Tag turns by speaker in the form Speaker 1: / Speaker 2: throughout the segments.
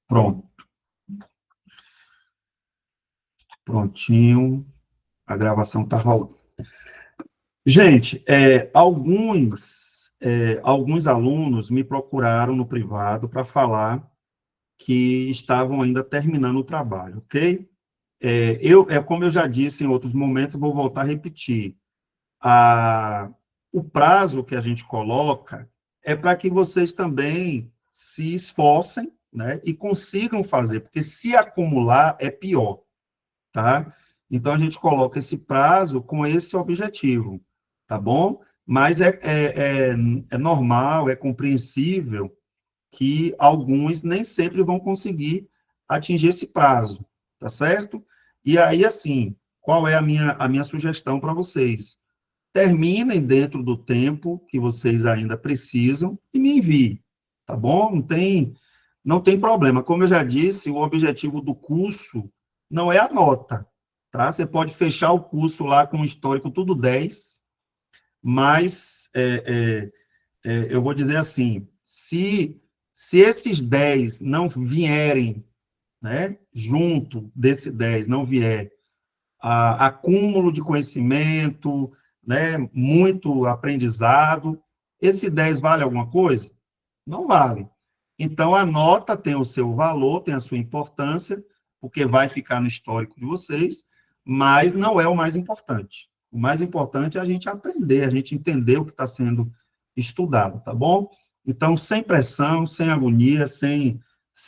Speaker 1: Pronto, prontinho, a gravação está rolando. Gente, alguns alunos me procuraram no privado para falar que estavam ainda terminando o trabalho, ok? Como eu já disse em outros momentos, vou voltar a repetir. A, o prazo que a gente coloca é para que vocês também se esforcem, né, e consigam fazer, porque se acumular é pior, tá? Então, a gente coloca esse prazo com esse objetivo, tá bom? Mas é normal, é compreensível que alguns nem sempre vão conseguir atingir esse prazo, tá certo? E aí, assim, qual é a minha sugestão para vocês? Terminem dentro do tempo que vocês ainda precisam e me enviem, tá bom? Não tem problema. Como eu já disse, o objetivo do curso não é a nota, tá? Você pode fechar o curso lá com o histórico tudo 10, mas eu vou dizer assim, se esses 10 não vierem, né, junto desse 10 não vier acúmulo de conhecimento, né, muito aprendizado. Esse 10 vale alguma coisa? Não vale. Então, a nota tem o seu valor, tem a sua importância, porque vai ficar no histórico de vocês, mas não é o mais importante. O mais importante é a gente aprender, a gente entender o que está sendo estudado, tá bom? Então, sem pressão, sem agonia, sem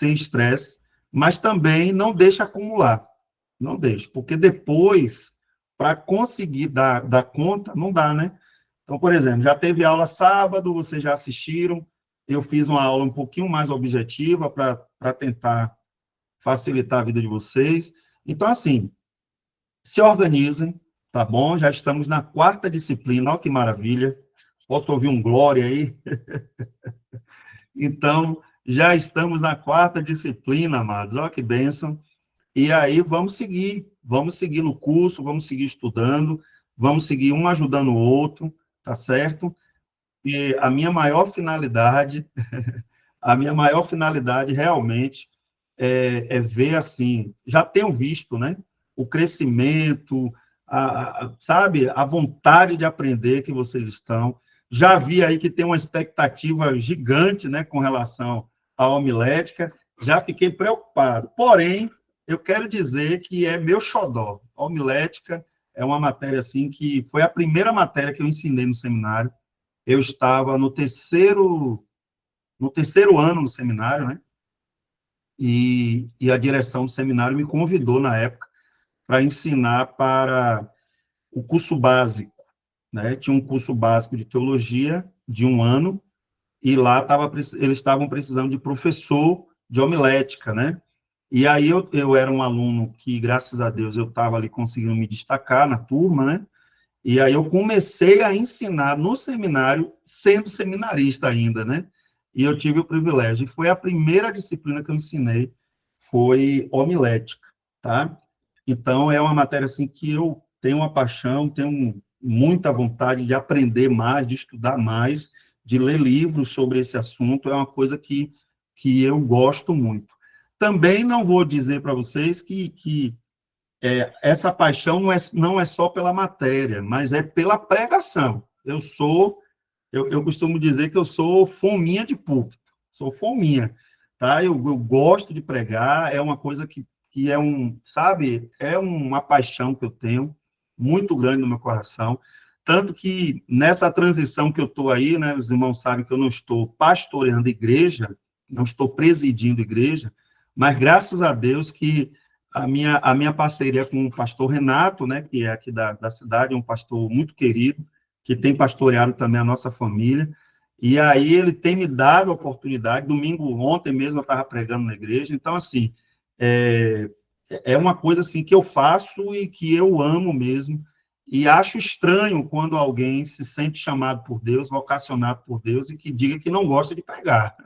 Speaker 1: estresse, mas também não deixe acumular. Não deixe, porque depois, para conseguir dar conta, não dá, né? Então, por exemplo, já teve aula sábado, vocês já assistiram, eu fiz uma aula um pouquinho mais objetiva para tentar facilitar a vida de vocês. Então, assim, se organizem, tá bom? Já estamos na quarta disciplina, olha que maravilha. Posso ouvir um glória aí? Então, já estamos na quarta disciplina, amados, olha que bênção. E aí vamos seguir no curso, vamos seguir estudando, vamos seguir um ajudando o outro, tá certo? E a minha maior finalidade realmente é ver assim, já tenho visto, né? O crescimento, sabe, a vontade de aprender que vocês estão. Já vi aí que tem uma expectativa gigante, né, com relação à homilética. Já fiquei preocupado. Porém, eu quero dizer que é meu xodó. A homilética é uma matéria assim que foi a primeira matéria que eu ensinei no seminário. Eu estava no terceiro ano no seminário, né? E a direção do seminário me convidou na época para ensinar para o curso básico, né? Tinha um curso básico de teologia de um ano e lá eles estavam precisando de professor de homilética, né? E aí eu era um aluno que, graças a Deus, eu estava ali conseguindo me destacar na turma, né? E aí eu comecei a ensinar no seminário, sendo seminarista ainda, né? E eu tive o privilégio. E foi a primeira disciplina que eu ensinei, foi homilética, tá? Então, é uma matéria, assim, que eu tenho uma paixão, tenho muita vontade de aprender mais, de estudar mais, de ler livros sobre esse assunto, é uma coisa que eu gosto muito. Também não vou dizer para vocês que essa paixão não é só pela matéria, mas é pela pregação. Eu costumo dizer que eu sou fominha de púlpito, sou fominha, tá? Eu gosto de pregar, é uma coisa que sabe, é uma paixão que eu tenho, muito grande no meu coração, tanto que nessa transição que eu estou aí, né, os irmãos sabem que eu não estou pastoreando igreja, não estou presidindo igreja, mas graças a Deus que a minha parceria com o pastor Renato, né, que é aqui da cidade, é um pastor muito querido, que tem pastoreado também a nossa família, e aí ele tem me dado a oportunidade, ontem mesmo eu estava pregando na igreja, então, assim, é, é uma coisa, assim, que eu faço e que eu amo mesmo, e acho estranho quando alguém se sente chamado por Deus, vocacionado por Deus, e que diga que não gosta de pregar.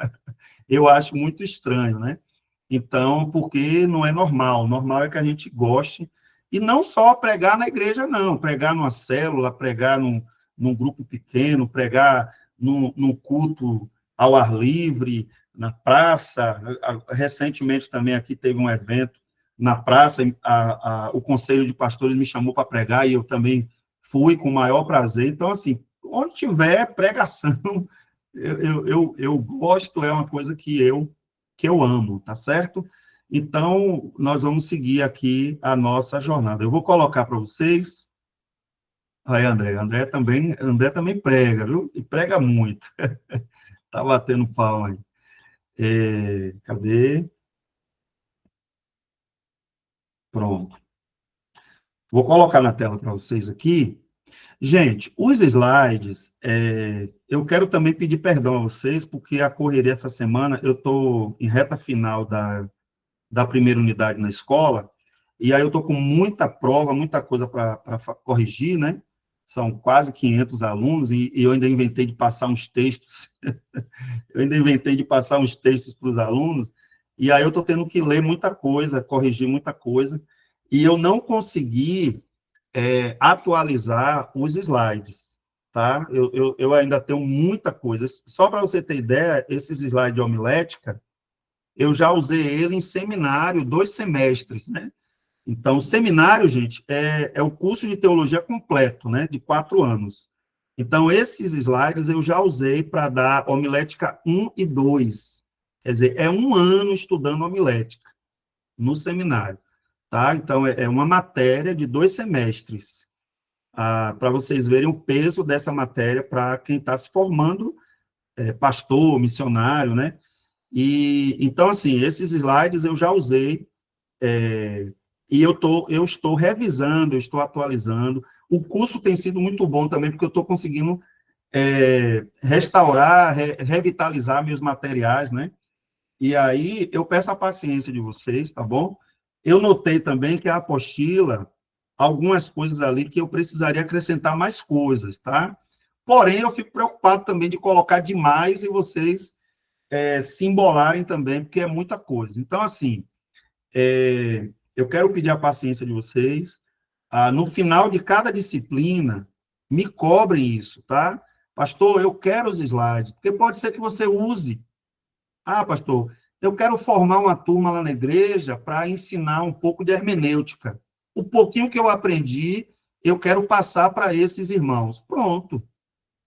Speaker 1: Eu acho muito estranho, né? Então, porque não é normal. Normal é que a gente goste, e não só pregar na igreja, não. Pregar numa célula, pregar num grupo pequeno, pregar num culto ao ar livre, na praça. Recentemente também aqui teve um evento na praça, o Conselho de Pastores me chamou para pregar e eu também fui com o maior prazer. Então, assim, onde tiver pregação, eu gosto, é uma coisa que eu amo, tá certo? Então, nós vamos seguir aqui a nossa jornada. Eu vou colocar para vocês. Aí, André também prega, viu? E prega muito. Tá batendo pau aí. Cadê? Pronto. Vou colocar na tela para vocês aqui. Gente, os slides, eu quero também pedir perdão a vocês, porque a correria essa semana, eu estou em reta final da primeira unidade na escola, e aí eu estou com muita prova, muita coisa para corrigir, né? São quase 500 alunos, e eu ainda inventei de passar uns textos, para os alunos, e aí eu estou tendo que ler muita coisa, corrigir muita coisa, e eu não consegui atualizar os slides, tá? Eu ainda tenho muita coisa. Só para você ter ideia, esses slides de homilética, eu já usei ele em seminário 2 semestres, né? Então, o seminário, gente, é o curso de teologia completo, né? De 4 anos. Então, esses slides eu já usei para dar homilética 1 e 2. Quer dizer, é 1 ano estudando homilética no seminário, tá? Então, é uma matéria de 2 semestres, para vocês verem o peso dessa matéria para quem está se formando, pastor, missionário, né? E, então, assim, esses slides eu já usei, e eu estou revisando, eu estou atualizando. O curso tem sido muito bom também, porque eu estou conseguindo restaurar, revitalizar meus materiais, né? E aí, eu peço a paciência de vocês, tá bom? Eu notei também que a apostila, algumas coisas ali que eu precisaria acrescentar mais coisas, tá? Porém, eu fico preocupado também de colocar demais e vocês se embolarem também, porque é muita coisa. Então, assim, eu quero pedir a paciência de vocês. No final de cada disciplina, me cobrem isso, tá? Pastor, eu quero os slides, porque pode ser que você use. Pastor, eu quero formar uma turma lá na igreja para ensinar um pouco de hermenêutica. O pouquinho que eu aprendi, eu quero passar para esses irmãos. Pronto.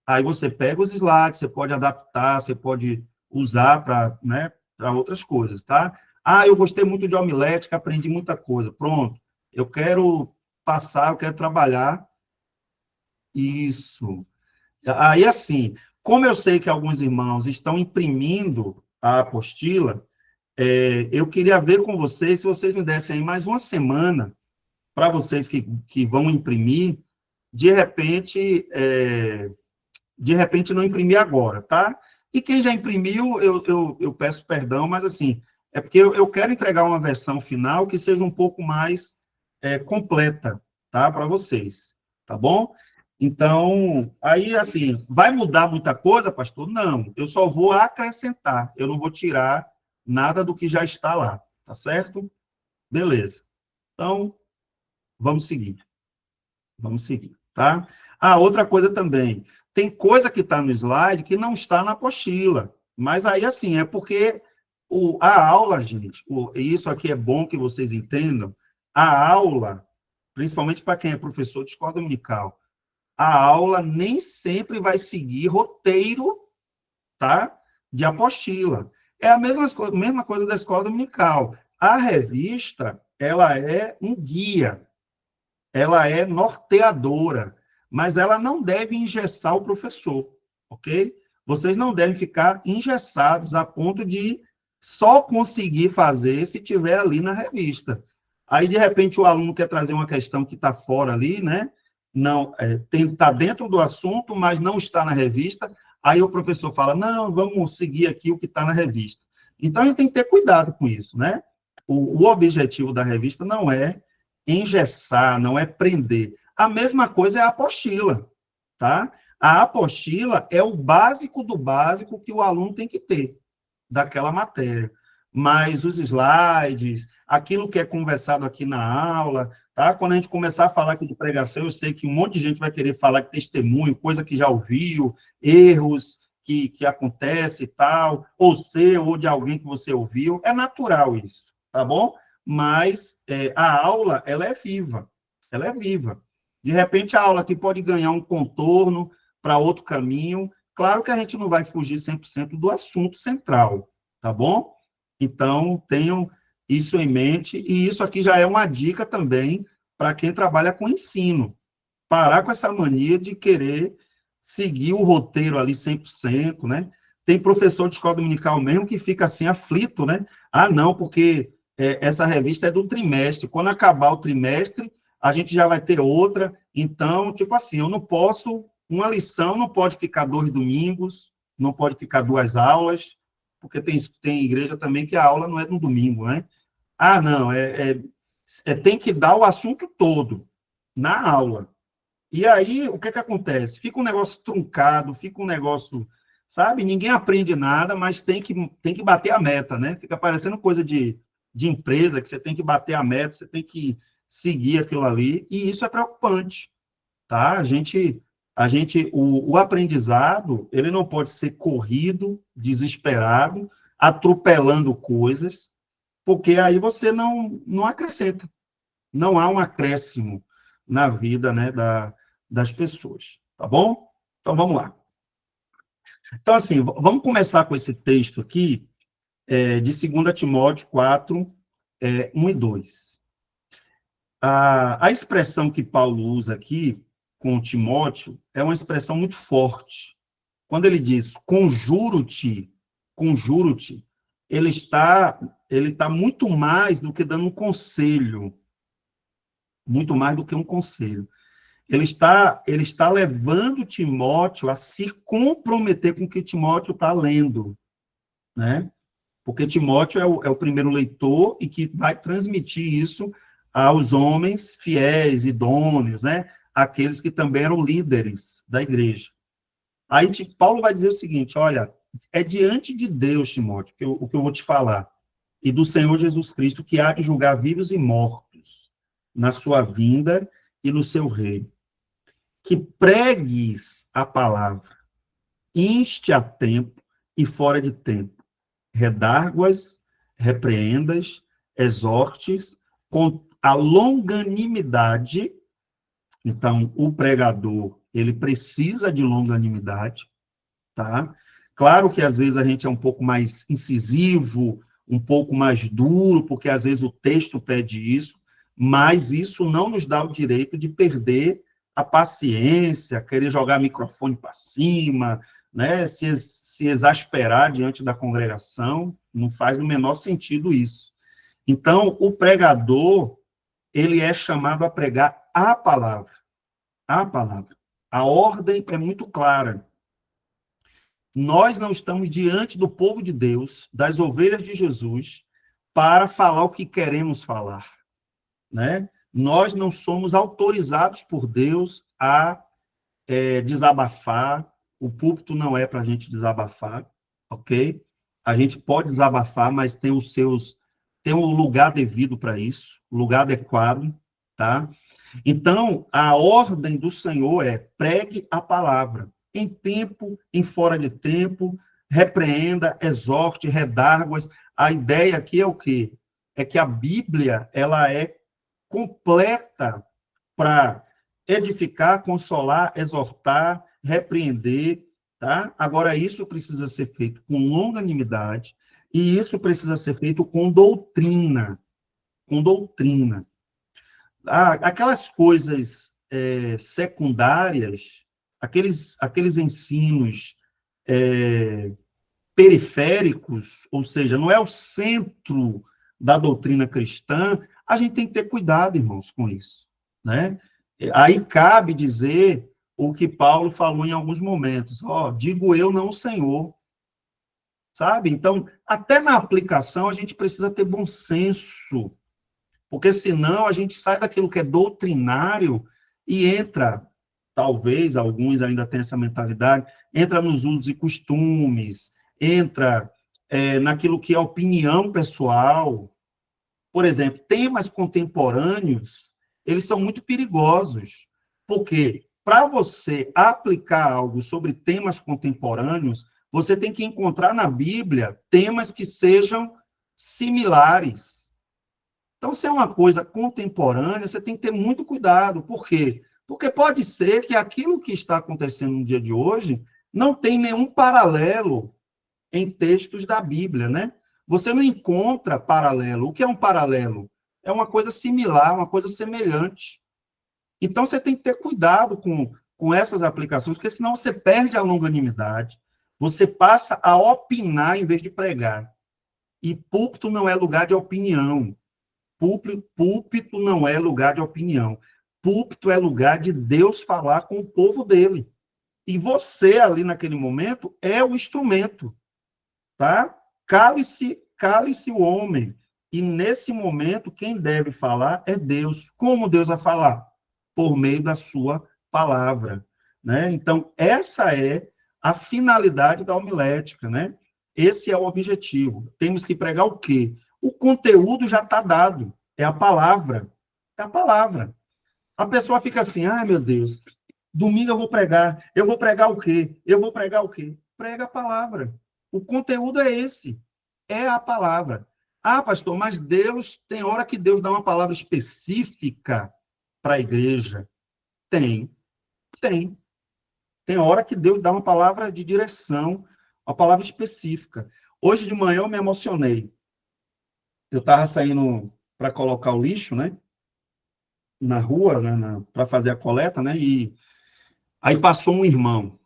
Speaker 1: Aí você pega os slides, você pode adaptar, você pode usar para, né, para outras coisas, tá? Eu gostei muito de homilética, aprendi muita coisa. Pronto. Eu quero passar, eu quero trabalhar isso. Aí, assim, como eu sei que alguns irmãos estão imprimindo a apostila, eu queria ver com vocês, se vocês me dessem aí mais uma semana, para vocês que vão imprimir, de repente não imprimir agora, tá? E quem já imprimiu, eu peço perdão, mas assim, é porque eu quero entregar uma versão final que seja um pouco mais completa, tá? Para vocês, tá bom? Então, aí, assim, vai mudar muita coisa, pastor? Não, eu só vou acrescentar, eu não vou tirar nada do que já está lá, tá certo? Beleza. Então, vamos seguir. Vamos seguir, tá? Outra coisa também. Tem coisa que está no slide que não está na apostila. Mas aí, assim, é porque a aula, gente, e isso aqui é bom que vocês entendam, a aula, principalmente para quem é professor de escola dominical, a aula nem sempre vai seguir roteiro, tá? De apostila. É a mesma coisa da escola dominical. A revista, ela é um guia, ela é norteadora, mas ela não deve engessar o professor, ok? Vocês não devem ficar engessados a ponto de só conseguir fazer se tiver ali na revista. Aí, de repente, o aluno quer trazer uma questão que está fora ali, né? Não, está dentro do assunto, mas não está na revista. Aí o professor fala, não, vamos seguir aqui o que está na revista. Então, a gente tem que ter cuidado com isso, né? O objetivo da revista não é engessar, não é prender. A mesma coisa é a apostila, tá? A apostila é o básico do básico que o aluno tem que ter daquela matéria. Mas os slides, aquilo que é conversado aqui na aula, tá? Quando a gente começar a falar aqui de pregação, eu sei que um monte de gente vai querer falar de testemunho, coisa que já ouviu, erros, que acontece e tal, ou seu, ou de alguém que você ouviu, é natural isso, tá bom? Mas a aula, ela é viva, ela é viva. De repente, a aula aqui pode ganhar um contorno para outro caminho. Claro que a gente não vai fugir 100% do assunto central, tá bom? Então, tenham isso em mente, e isso aqui já é uma dica também para quem trabalha com ensino. Parar com essa mania de querer seguir o roteiro ali 100%, né? Tem professor de escola dominical mesmo que fica assim aflito, né? Ah, não, porque essa revista é do trimestre. Quando acabar o trimestre, a gente já vai ter outra. Então, tipo assim, eu não posso, uma lição não pode ficar 2 domingos, não pode ficar 2 aulas, porque tem igreja também que a aula não é no domingo, né? Ah, não, tem que dar o assunto todo na aula. E aí, o que acontece? Fica um negócio truncado, fica um negócio, sabe? Ninguém aprende nada, mas tem que bater a meta, né? Fica parecendo coisa de empresa, que você tem que bater a meta, você tem que seguir aquilo ali, e isso é preocupante, tá? O aprendizado, ele não pode ser corrido, desesperado, atropelando coisas, porque aí você não acrescenta, não há um acréscimo na vida, né, das pessoas, tá bom? Então, vamos lá. Então, assim, vamos começar com esse texto aqui, de 2 Timóteo 4, 1 e 2. A expressão que Paulo usa aqui com Timóteo é uma expressão muito forte. Quando ele diz conjuro-te, ele está muito mais do que dando um conselho, muito mais do que um conselho. Ele está levando Timóteo a se comprometer com o que Timóteo está lendo, né? Porque Timóteo é o primeiro leitor e que vai transmitir isso aos homens fiéis, idôneos, né? Aqueles que também eram líderes da igreja. Aí Paulo vai dizer o seguinte, olha, é diante de Deus, Timóteo, o que eu vou te falar, e do Senhor Jesus Cristo, que há de julgar vivos e mortos na sua vinda e no seu reino. Que pregues a palavra, inste a tempo e fora de tempo, redarguas, repreendas, exortes, com a longanimidade. Então, o pregador, ele precisa de longanimidade, tá? Claro que às vezes a gente é um pouco mais incisivo, um pouco mais duro, porque às vezes o texto pede isso, mas isso não nos dá o direito de perder a paciência, querer jogar microfone para cima, né? Se exasperar diante da congregação, não faz no menor sentido isso. Então, o pregador, ele é chamado a pregar a palavra, a palavra. A ordem é muito clara. Nós não estamos diante do povo de Deus, das ovelhas de Jesus, para falar o que queremos falar, né? Nós não somos autorizados por Deus a desabafar, o púlpito não é para a gente desabafar, ok? A gente pode desabafar, mas tem um lugar devido para isso, lugar adequado, tá? Então, a ordem do Senhor é pregue a palavra, em tempo, em fora de tempo, repreenda, exorte, redárguas. A ideia aqui é o quê? É que a Bíblia, ela é completa para edificar, consolar, exortar, repreender, tá? Agora, isso precisa ser feito com longanimidade e isso precisa ser feito com doutrina, com doutrina. Aquelas coisas secundárias, aqueles ensinos periféricos, ou seja, não é o centro da doutrina cristã, a gente tem que ter cuidado, irmãos, com isso, né? Aí cabe dizer o que Paulo falou em alguns momentos, digo eu, não o Senhor, sabe? Então, até na aplicação, a gente precisa ter bom senso, porque senão a gente sai daquilo que é doutrinário e entra, talvez, alguns ainda têm essa mentalidade, entra nos usos e costumes, entra naquilo que é opinião pessoal. Por exemplo, temas contemporâneos, eles são muito perigosos, porque para você aplicar algo sobre temas contemporâneos, você tem que encontrar na Bíblia temas que sejam similares. Então, se é uma coisa contemporânea, você tem que ter muito cuidado. Por quê? Porque pode ser que aquilo que está acontecendo no dia de hoje não tem nenhum paralelo em textos da Bíblia, né? Você não encontra paralelo. O que é um paralelo? É uma coisa similar, uma coisa semelhante. Então, você tem que ter cuidado com essas aplicações, porque senão você perde a longanimidade, você passa a opinar em vez de pregar. E púlpito não é lugar de opinião. Púlpito não é lugar de opinião. Púlpito é lugar de Deus falar com o povo dele. E você, ali naquele momento, é o instrumento. Tá? Cale-se o homem. E nesse momento, quem deve falar é Deus. Como Deus vai falar? Por meio da sua palavra. Né? Então, essa é a finalidade da homilética. Né? Esse é o objetivo. Temos que pregar o quê? O conteúdo já está dado. É a palavra. É a palavra. A pessoa fica assim, ai, meu Deus, domingo eu vou pregar. Eu vou pregar o quê? Eu vou pregar o quê? Prega a palavra. O conteúdo é esse. É a palavra. Ah, pastor, mas Deus, tem hora que Deus dá uma palavra específica para a igreja. Tem. Tem hora que Deus dá uma palavra de direção, uma palavra específica. Hoje de manhã eu me emocionei. Eu estava saindo para colocar o lixo, né? Na rua, né, para fazer a coleta, né? E aí passou um irmão.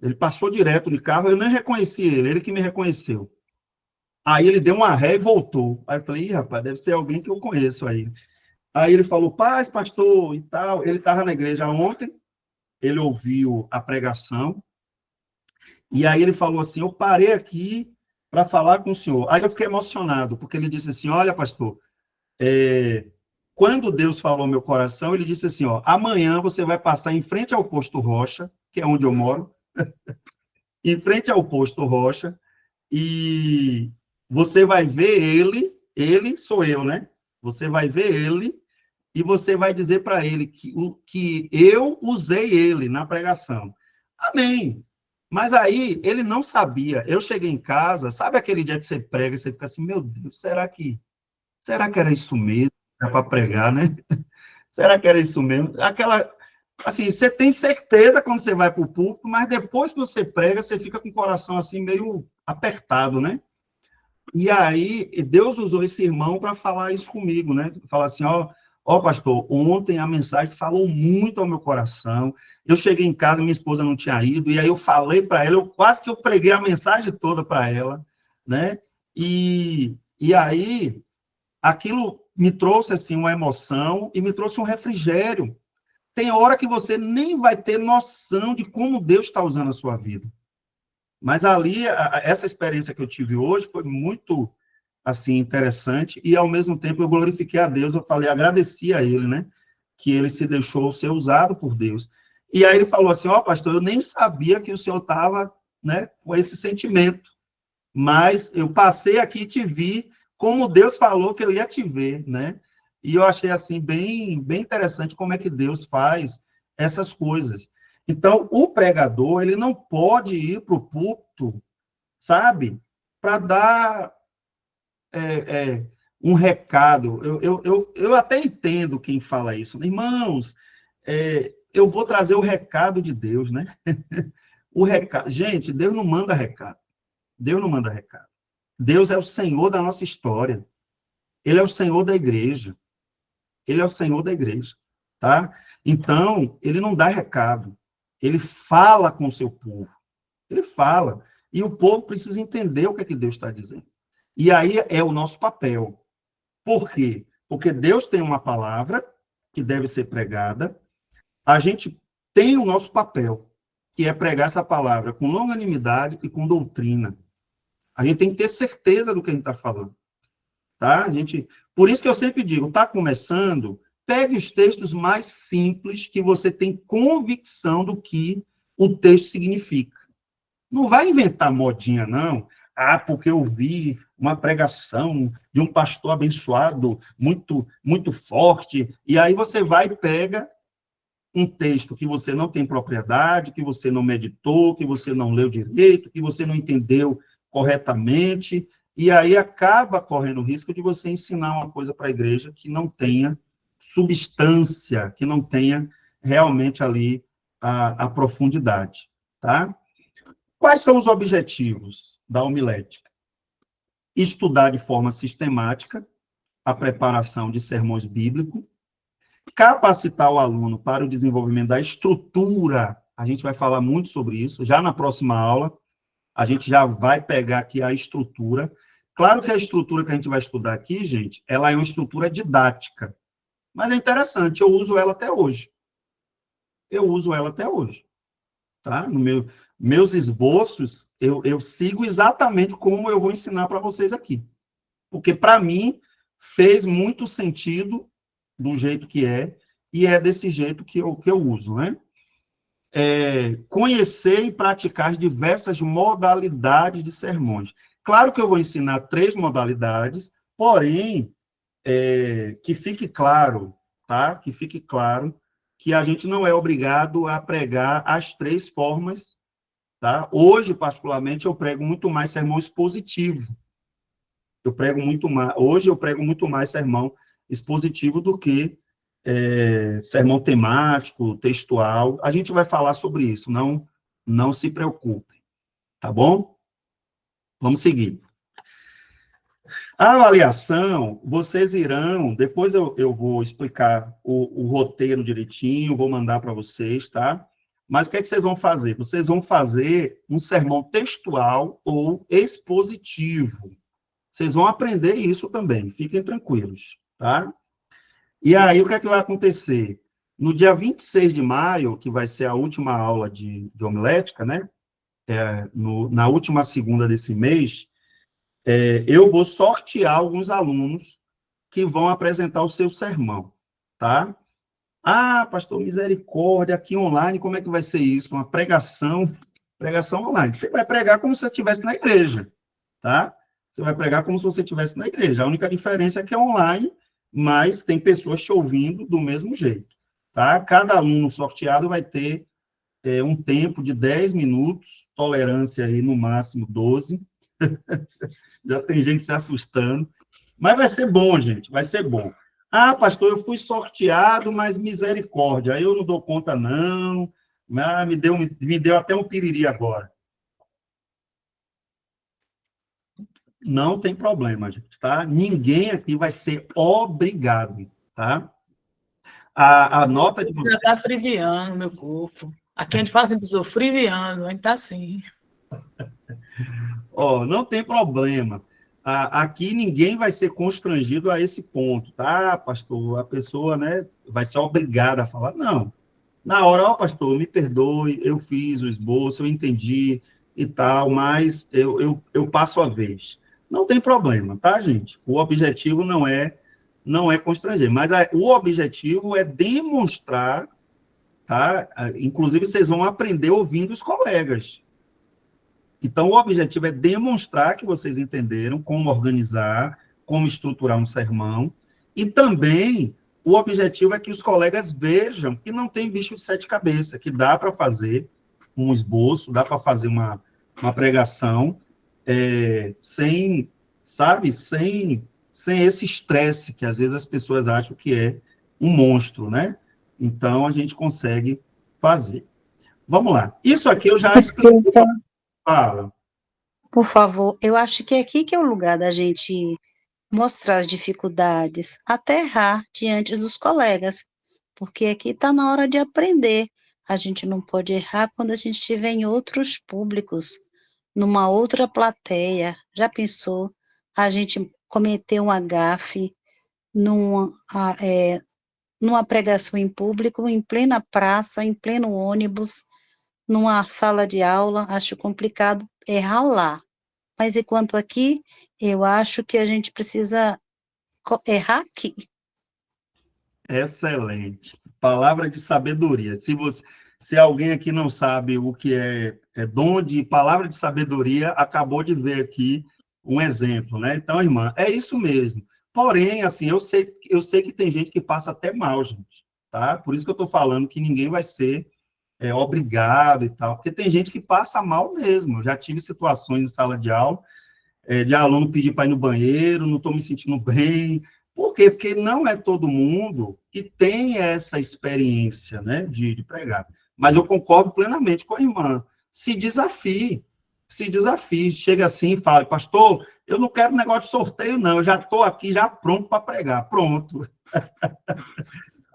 Speaker 1: Ele passou direto de carro, eu nem reconheci ele que me reconheceu. Aí ele deu uma ré e voltou. Aí eu falei, ih, rapaz, deve ser alguém que eu conheço aí. Aí ele falou, paz, pastor, e tal. Ele estava na igreja ontem, ele ouviu a pregação, e aí ele falou assim, eu parei aqui para falar com o senhor. Aí eu fiquei emocionado, porque ele disse assim, olha, pastor, quando Deus falou ao meu coração, ele disse assim, ó, amanhã você vai passar em frente ao posto Rocha, que é onde eu moro, em frente ao posto Rocha, e você vai ver ele sou eu, né? Você vai ver ele e você vai dizer para ele que eu usei ele na pregação. Amém. Mas aí ele não sabia. Eu cheguei em casa, sabe aquele dia que você prega e você fica assim, meu Deus, será que era isso mesmo? Era para pregar, né? Será que era isso mesmo? Assim, você tem certeza quando você vai para o púlpito, mas depois que você prega, você fica com o coração assim meio apertado, né? E aí, Deus usou esse irmão para falar isso comigo, né? Falar assim, ó, pastor, ontem a mensagem falou muito ao meu coração. Eu cheguei em casa, minha esposa não tinha ido, e aí eu falei para ela, quase que eu preguei a mensagem toda para ela, né? E aí, aquilo me trouxe, assim, uma emoção e me trouxe um refrigério. Tem hora que você nem vai ter noção de como Deus está usando a sua vida. Mas ali, essa experiência que eu tive hoje foi muito, assim, interessante, e ao mesmo tempo eu glorifiquei a Deus, eu falei, agradeci a ele, né, que ele se deixou ser usado por Deus. E aí ele falou assim, ó, pastor, eu nem sabia que o senhor estava, né, com esse sentimento, mas eu passei aqui e te vi como Deus falou que eu ia te ver, né, e eu achei, assim, bem interessante como é que Deus faz essas coisas. Então, o pregador, ele não pode ir para o púlpito, sabe, para dar um recado. Eu até entendo quem fala isso. Irmãos, eu vou trazer o recado de Deus, né? O recado. Gente, Deus não manda recado. Deus não manda recado. Deus é o Senhor da nossa história. Ele é o Senhor da igreja. Ele é o Senhor da igreja, tá? Então, ele não dá recado. Ele fala com o seu povo. Ele fala. E o povo precisa entender o que é que Deus está dizendo. E aí é o nosso papel. Por quê? Porque Deus tem uma palavra que deve ser pregada. A gente tem o nosso papel, que é pregar essa palavra com longanimidade e com doutrina. A gente tem que ter certeza do que a gente está falando. Tá? Por isso que eu sempre digo, está começando, pegue os textos mais simples que você tem convicção do que o texto significa. Não vai inventar modinha, não. Ah, porque eu vi uma pregação de um pastor abençoado, muito, muito forte, e aí você vai e pega um texto que você não tem propriedade, que você não meditou, que você não leu direito, que você não entendeu corretamente, e aí acaba correndo o risco de você ensinar uma coisa para a igreja que não tenha substância, que não tenha realmente ali a profundidade, tá? Quais são os objetivos da homilética? Estudar de forma sistemática a preparação de sermões bíblicos, capacitar o aluno para o desenvolvimento da estrutura, a gente vai falar muito sobre isso, já na próxima aula, a gente já vai pegar aqui a estrutura. Claro que a estrutura que a gente vai estudar aqui, gente, ela é uma estrutura didática, mas é interessante, eu uso ela até hoje. Eu uso ela até hoje, tá? Meus esboços, eu sigo exatamente como eu vou ensinar para vocês aqui. Porque, para mim, fez muito sentido do jeito que é, e é desse jeito que eu uso, né? Conhecer e praticar diversas modalidades de sermões. Claro que eu vou ensinar 3 modalidades, porém, que fique claro, tá? Que fique claro que a gente não é obrigado a pregar as 3 formas, tá? Hoje, particularmente, eu prego muito mais sermão expositivo. Hoje eu prego muito mais sermão expositivo do que sermão temático, textual. A gente vai falar sobre isso, não se preocupem, tá bom? Vamos seguir. A avaliação, vocês irão, depois eu vou explicar o roteiro direitinho, vou mandar para vocês, tá? Mas o que é que vocês vão fazer? Vocês vão fazer um sermão textual ou expositivo. Vocês vão aprender isso também, fiquem tranquilos, tá? E aí, o que é que vai acontecer? No dia 26 de maio, que vai ser a última aula de homilética, né? Na última segunda desse mês, eu vou sortear alguns alunos que vão apresentar o seu sermão, tá? Ah, pastor, misericórdia, aqui online, como é que vai ser isso? Uma pregação online. Você vai pregar como se você estivesse na igreja, tá? Você vai pregar como se você estivesse na igreja. A única diferença é que é online, mas tem pessoas te ouvindo do mesmo jeito, tá? Cada aluno sorteado vai ter um tempo de 10 minutos, tolerância aí no máximo 12. Já tem gente se assustando. Mas vai ser bom, gente, vai ser bom. Ah, pastor, eu fui sorteado, mas misericórdia, eu não dou conta, não. Ah, me deu até um piriri agora. Não tem problema, gente, tá? Ninguém aqui vai ser obrigado, tá? A nota de
Speaker 2: Já está friviando meu corpo. Aqui a gente fala assim, estou friviando, a gente está assim.
Speaker 1: Não tem problema. Aqui ninguém vai ser constrangido a esse ponto, tá, pastor? A pessoa, né, vai ser obrigada a falar. Não. Na hora, pastor, me perdoe, eu fiz o esboço, eu entendi e tal, mas eu passo a vez. Não tem problema, tá, gente? O objetivo não é constranger, mas o objetivo é demonstrar, tá? Inclusive, vocês vão aprender ouvindo os colegas. Então, o objetivo é demonstrar que vocês entenderam como organizar, como estruturar um sermão, e também o objetivo é que os colegas vejam que não tem bicho de 7 cabeças, que dá para fazer um esboço, dá para fazer uma pregação sem, sabe, sem esse estresse que às vezes as pessoas acham que é um monstro, né? Então, a gente consegue fazer. Vamos lá. Isso aqui eu já expliquei. Fala.
Speaker 3: Por favor, eu acho que aqui que é o lugar da gente mostrar as dificuldades, até errar diante dos colegas, porque aqui está na hora de aprender. A gente não pode errar quando a gente estiver em outros públicos, numa outra plateia. Já pensou a gente cometer um agafe numa pregação em público, em plena praça, em pleno ônibus, numa sala de aula? Acho complicado errar lá. Mas enquanto aqui, eu acho que a gente precisa errar aqui.
Speaker 1: Excelente. Palavra de sabedoria. Se alguém aqui não sabe o que é dom de palavra de sabedoria, acabou de ver aqui um exemplo, né? Então, irmã, é isso mesmo. Porém, assim, eu sei que tem gente que passa até mal, gente. tá? Por isso que eu estou falando que ninguém vai ser obrigado e tal, porque tem gente que passa mal mesmo. Eu já tive situações em sala de aula, de aluno pedir para ir no banheiro, não estou me sentindo bem. Por quê? Porque não é todo mundo que tem essa experiência, né, de pregar. Mas eu concordo plenamente com a irmã. Se desafie. Chega assim e fala, pastor, eu não quero negócio de sorteio, não. Eu já estou aqui, já pronto para pregar. Pronto.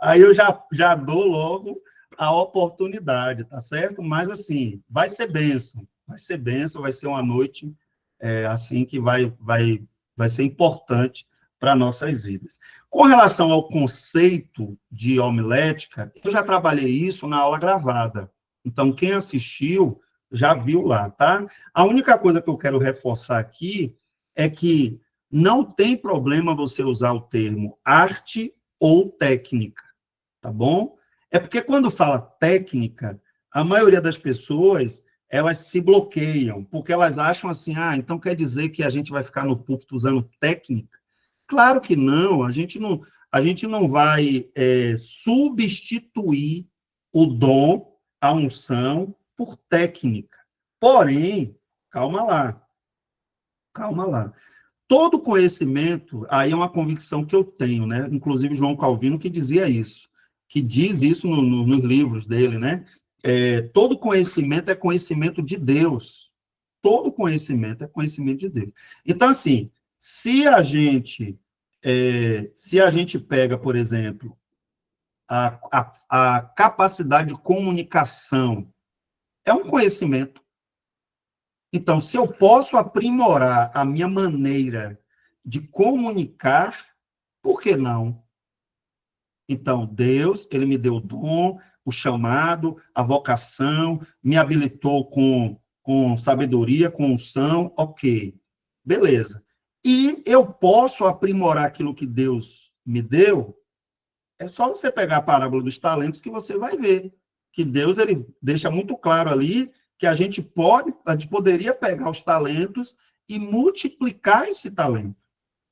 Speaker 1: Aí eu já dou logo a oportunidade, tá certo? Mas, assim, vai ser bênção. Vai ser bênção, vai ser uma noite, assim, que vai ser importante para nossas vidas. Com relação ao conceito de homilética, eu já trabalhei isso na aula gravada. Então, quem assistiu já viu lá, tá? A única coisa que eu quero reforçar aqui é que não tem problema você usar o termo arte ou técnica, tá bom? É porque quando fala técnica, a maioria das pessoas, elas se bloqueiam, porque elas acham assim, então quer dizer que a gente vai ficar no púlpito usando técnica? Claro que não, a gente não vai substituir o dom, a unção, por técnica. Porém, calma lá. Todo conhecimento, aí é uma convicção que eu tenho, né? Inclusive João Calvino que dizia isso, que diz isso nos livros dele, né? Todo conhecimento é conhecimento de Deus. Todo conhecimento é conhecimento de Deus. Então, assim, se a gente pega, por exemplo, a capacidade de comunicação, é um conhecimento. Então, se eu posso aprimorar a minha maneira de comunicar, por que não? Então, Deus, ele me deu o dom, o chamado, a vocação, me habilitou com sabedoria, com unção, ok. Beleza. E eu posso aprimorar aquilo que Deus me deu? É só você pegar a parábola dos talentos que você vai ver que Deus ele deixa muito claro ali que a gente poderia pegar os talentos e multiplicar esse talento.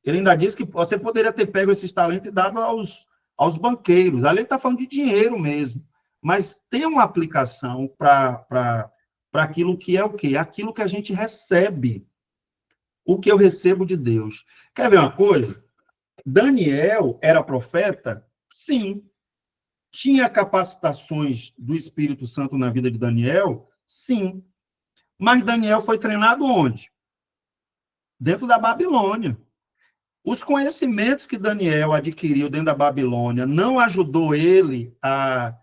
Speaker 1: Ele ainda diz que você poderia ter pego esses talentos e dado aos banqueiros. Ali ele está falando de dinheiro mesmo. Mas tem uma aplicação para aquilo que é o quê? Aquilo que a gente recebe. O que eu recebo de Deus. Quer ver uma coisa? Daniel era profeta? Sim. Tinha capacitações do Espírito Santo na vida de Daniel? Sim. Mas Daniel foi treinado onde? Dentro da Babilônia. Os conhecimentos que Daniel adquiriu dentro da Babilônia não ajudou ele a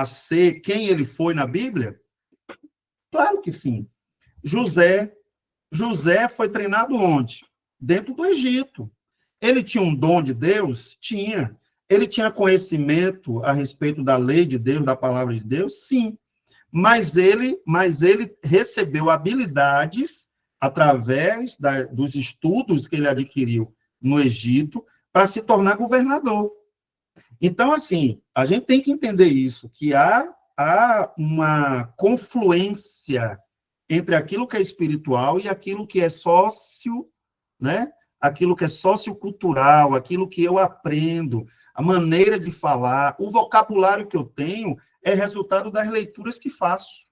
Speaker 1: ser quem ele foi na Bíblia? Claro que sim. José foi treinado onde? Dentro do Egito. Ele tinha um dom de Deus? Tinha. Ele tinha conhecimento a respeito da lei de Deus, da palavra de Deus? Sim. Mas ele recebeu habilidades através dos estudos que ele adquiriu no Egito para se tornar governador. Então, assim, a gente tem que entender isso, que há uma confluência entre aquilo que é espiritual e aquilo que é sócio, né? Aquilo que é sociocultural, aquilo que eu aprendo, a maneira de falar, o vocabulário que eu tenho é resultado das leituras que faço,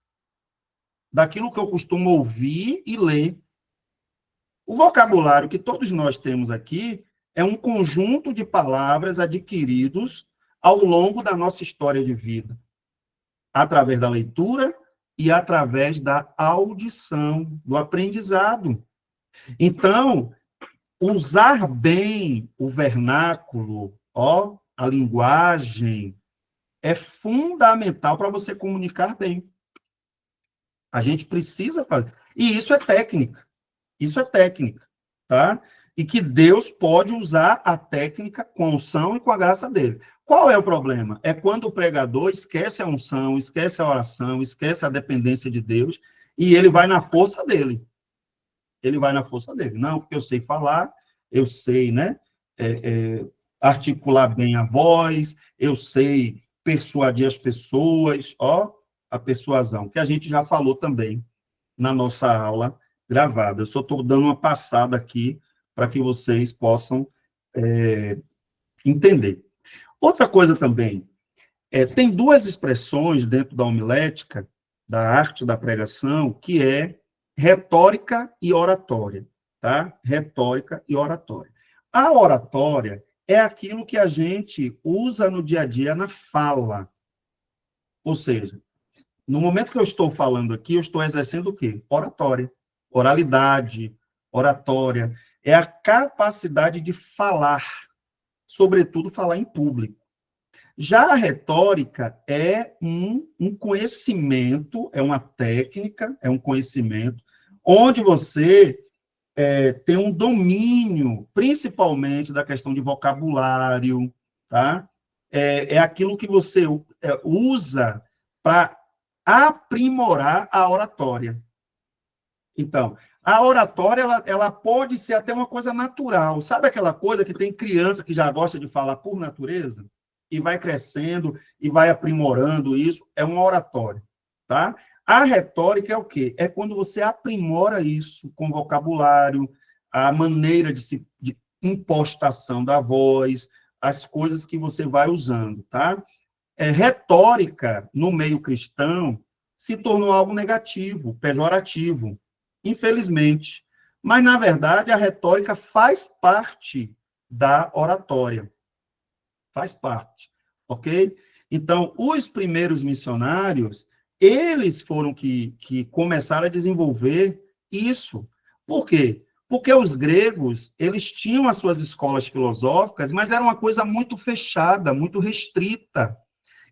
Speaker 1: daquilo que eu costumo ouvir e ler. O vocabulário que todos nós temos aqui é um conjunto de palavras adquiridos ao longo da nossa história de vida, através da leitura e através da audição, do aprendizado. Então, usar bem o vernáculo, a linguagem, é fundamental para você comunicar bem. A gente precisa fazer. E isso é técnica. Isso é técnica, tá? E que Deus pode usar a técnica com a unção e com a graça dele. Qual é o problema? É quando o pregador esquece a unção, esquece a oração, esquece a dependência de Deus, e ele vai na força dele. Ele vai na força dele. Não, porque eu sei falar, eu sei, né? Articular bem a voz, eu sei persuadir as pessoas, a persuasão, que a gente já falou também na nossa aula gravada. Eu só estou dando uma passada aqui para que vocês possam entender. Outra coisa também, Tem duas expressões dentro da homilética, da arte da pregação, que é retórica e oratória, tá? Retórica e oratória. A oratória é aquilo que a gente usa no dia a dia na fala. Ou seja, no momento que eu estou falando aqui, eu estou exercendo o quê? Oratória, oralidade, oratória. É a capacidade de falar, sobretudo falar em público. Já a retórica é um conhecimento, é uma técnica, é um conhecimento, onde você tem um domínio, principalmente da questão de vocabulário, tá? É aquilo que você usa para aprimorar a oratória. Então, a oratória, ela pode ser até uma coisa natural. Sabe aquela coisa que tem criança que já gosta de falar por natureza? E vai crescendo e vai aprimorando isso? É uma oratória, tá? A retórica é o quê? É quando você aprimora isso com vocabulário, a maneira de impostação da voz, as coisas que você vai usando, tá? Retórica, no meio cristão, se tornou algo negativo, pejorativo, infelizmente. Mas, na verdade, a retórica faz parte da oratória. Faz parte, ok? Então, os primeiros missionários, eles foram que começaram a desenvolver isso. Por quê? Porque os gregos, eles tinham as suas escolas filosóficas, mas era uma coisa muito fechada, muito restrita.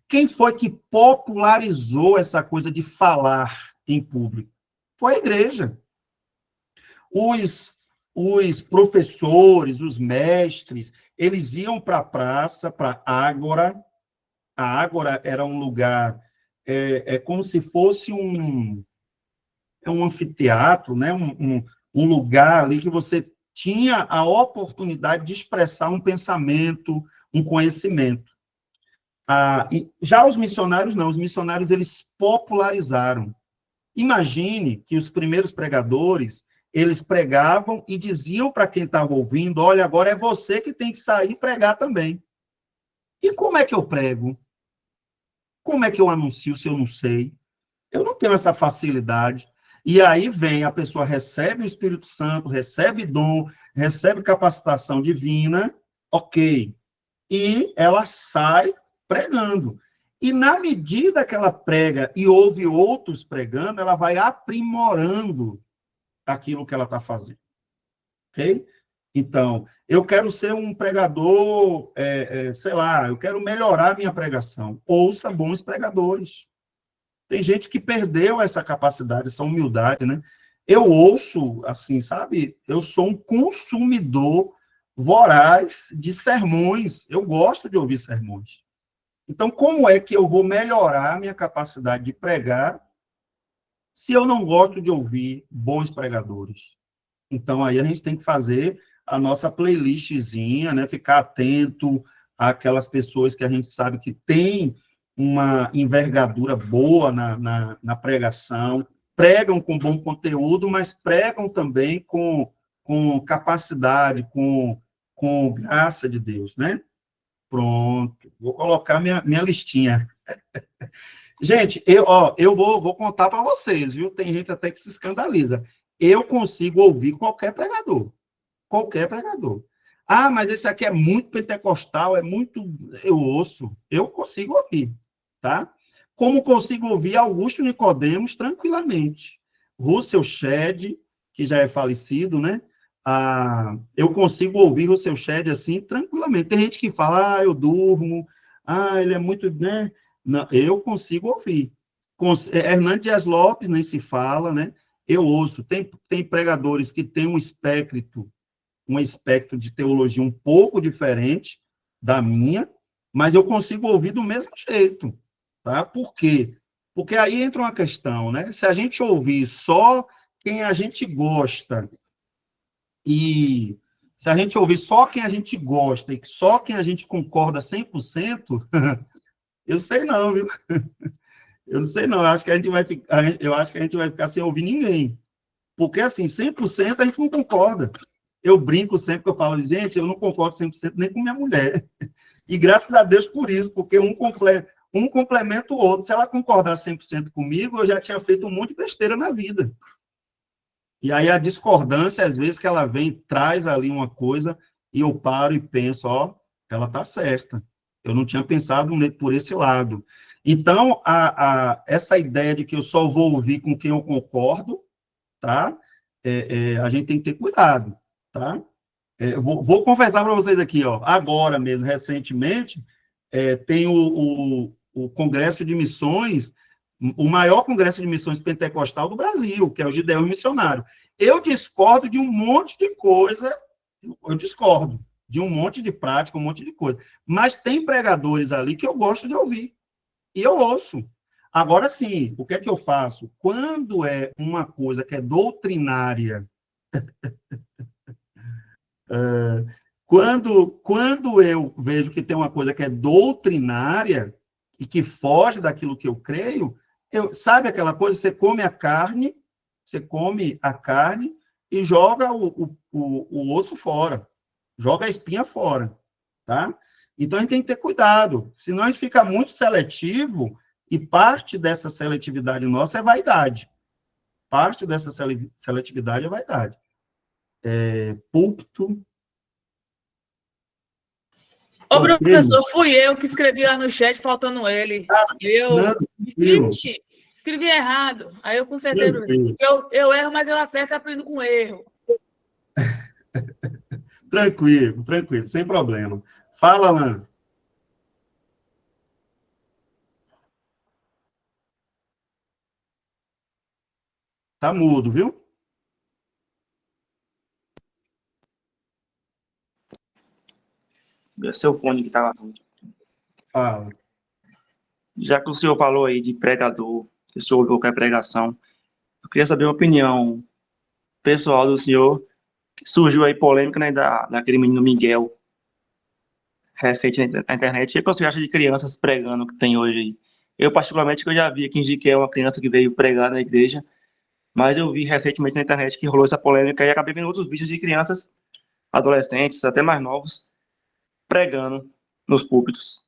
Speaker 1: Quem foi que popularizou essa coisa de falar em público? Foi a igreja. Os professores, os mestres, eles iam para a praça, para a ágora. A ágora era um lugar, como se fosse um anfiteatro, né? Um lugar ali que você tinha a oportunidade de expressar um pensamento, um conhecimento. Já os missionários, não. Os missionários, eles popularizaram. Imagine que os primeiros pregadores, eles pregavam e diziam para quem estava ouvindo, olha, agora é você que tem que sair e pregar também. E como é que eu prego? Como é que eu anuncio se eu não sei? Eu não tenho essa facilidade. E aí vem, a pessoa recebe o Espírito Santo, recebe dom, recebe capacitação divina, ok. E ela sai pregando. E na medida que ela prega e ouve outros pregando, ela vai aprimorando aquilo que ela está fazendo. Ok? Então, eu quero ser um pregador, sei lá, eu quero melhorar a minha pregação. Ouça bons pregadores. Tem gente que perdeu essa capacidade, essa humildade, né? Eu ouço, assim, sabe? Eu sou um consumidor voraz de sermões. Eu gosto de ouvir sermões. Então, como é que eu vou melhorar a minha capacidade de pregar se eu não gosto de ouvir bons pregadores? Então, aí a gente tem que fazer a nossa playlistzinha, né? Ficar atento àquelas pessoas que a gente sabe que tem uma envergadura boa na pregação, pregam com bom conteúdo, mas pregam também com capacidade, com graça de Deus, né? Pronto, vou colocar minha listinha. Gente, eu vou contar para vocês, viu? Tem gente até que se escandaliza. Eu consigo ouvir qualquer pregador. Qualquer pregador. Ah, mas esse aqui é muito pentecostal, é muito... Eu ouço. Eu consigo ouvir, tá? Como consigo ouvir Augusto Nicodemos tranquilamente. Russell Shedd, que já é falecido, né? Eu consigo ouvir Russell Shedd assim tranquilamente. Tem gente que fala, eu durmo, ele é muito, né? Não, eu consigo ouvir. Hernando Dias Lopes, nem se fala, né? Eu ouço. Tem pregadores que têm um espectro de teologia um pouco diferente da minha, mas eu consigo ouvir do mesmo jeito, tá? Por quê? Porque aí entra uma questão, né? Se a gente ouvir só quem a gente gosta e se a gente ouvir só quem a gente gosta e só quem a gente concorda 100%, eu sei não, viu? Eu não sei não, eu acho que a gente vai ficar sem ouvir ninguém. Porque, assim, 100% a gente não concorda. Eu brinco sempre que eu falo, gente, eu não concordo 100% nem com minha mulher. E graças a Deus por isso, porque Um complementa o outro. Se ela concordar 100% comigo, eu já tinha feito um monte de besteira na vida. E aí a discordância, às vezes, que ela vem, traz ali uma coisa, e eu paro e penso, ó, ela está certa. Eu não tinha pensado por esse lado. Então, essa ideia de que eu só vou ouvir com quem eu concordo, tá? A gente tem que ter cuidado, tá? Vou confessar para vocês aqui, ó, agora mesmo, recentemente, tem o Congresso de Missões, o maior Congresso de Missões Pentecostal do Brasil, que é o Gideão Missionário. Eu discordo de um monte de coisa, eu discordo de um monte de prática, um monte de coisa, mas tem pregadores ali que eu gosto de ouvir, e eu ouço. Agora sim, o que é que eu faço? Quando é uma coisa que é doutrinária, quando eu vejo que tem uma coisa que é doutrinária e que foge daquilo que eu creio, sabe aquela coisa, você come a carne e joga o osso fora, joga a espinha fora, tá? Então, a gente tem que ter cuidado, senão a gente fica muito seletivo e parte dessa seletividade nossa é vaidade. Parte dessa seletividade é vaidade. Púlpito.
Speaker 2: Ô, professor, fui eu que escrevi lá no chat, faltando ele. Vixe, escrevi errado. Aí eu consertei, professor. Eu erro, mas eu acerto e aprendo com erro.
Speaker 1: Tranquilo, sem problema. Fala, Alan. Tá mudo, viu?
Speaker 4: É seu fone que estava ruim.
Speaker 1: Fala.
Speaker 4: Já que o senhor falou aí de pregador, que o senhor ouviu qualquer pregação, eu queria saber a opinião pessoal do senhor, que surgiu aí polêmica, né, daquele menino Miguel, recente na internet. O que você acha de crianças pregando que tem hoje aí? Eu, particularmente, que eu já vi aqui em Jiqué uma criança que veio pregar na igreja, mas eu vi recentemente na internet que rolou essa polêmica e acabei vendo outros vídeos de crianças, adolescentes, até mais novos, pregando nos púlpitos.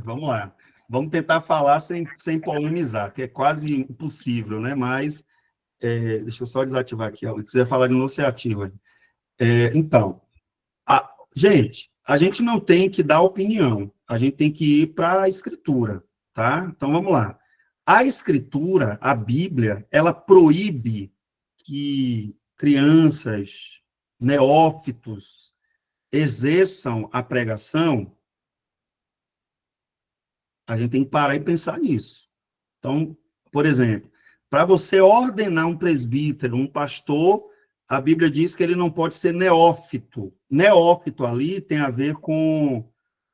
Speaker 1: Vamos lá. Vamos tentar falar sem polemizar, que é quase impossível, né? Mas, deixa eu só desativar aqui, ó. Se quiser falar de novo, você ativa. Então, gente, a gente não tem que dar opinião, a gente tem que ir para a Escritura, tá? Então, vamos lá. A Escritura, a Bíblia, ela proíbe que crianças, neófitos, exerçam a pregação. A gente tem que parar e pensar nisso. Então, por exemplo, para você ordenar um presbítero, um pastor, a Bíblia diz que ele não pode ser neófito. Neófito ali tem a ver com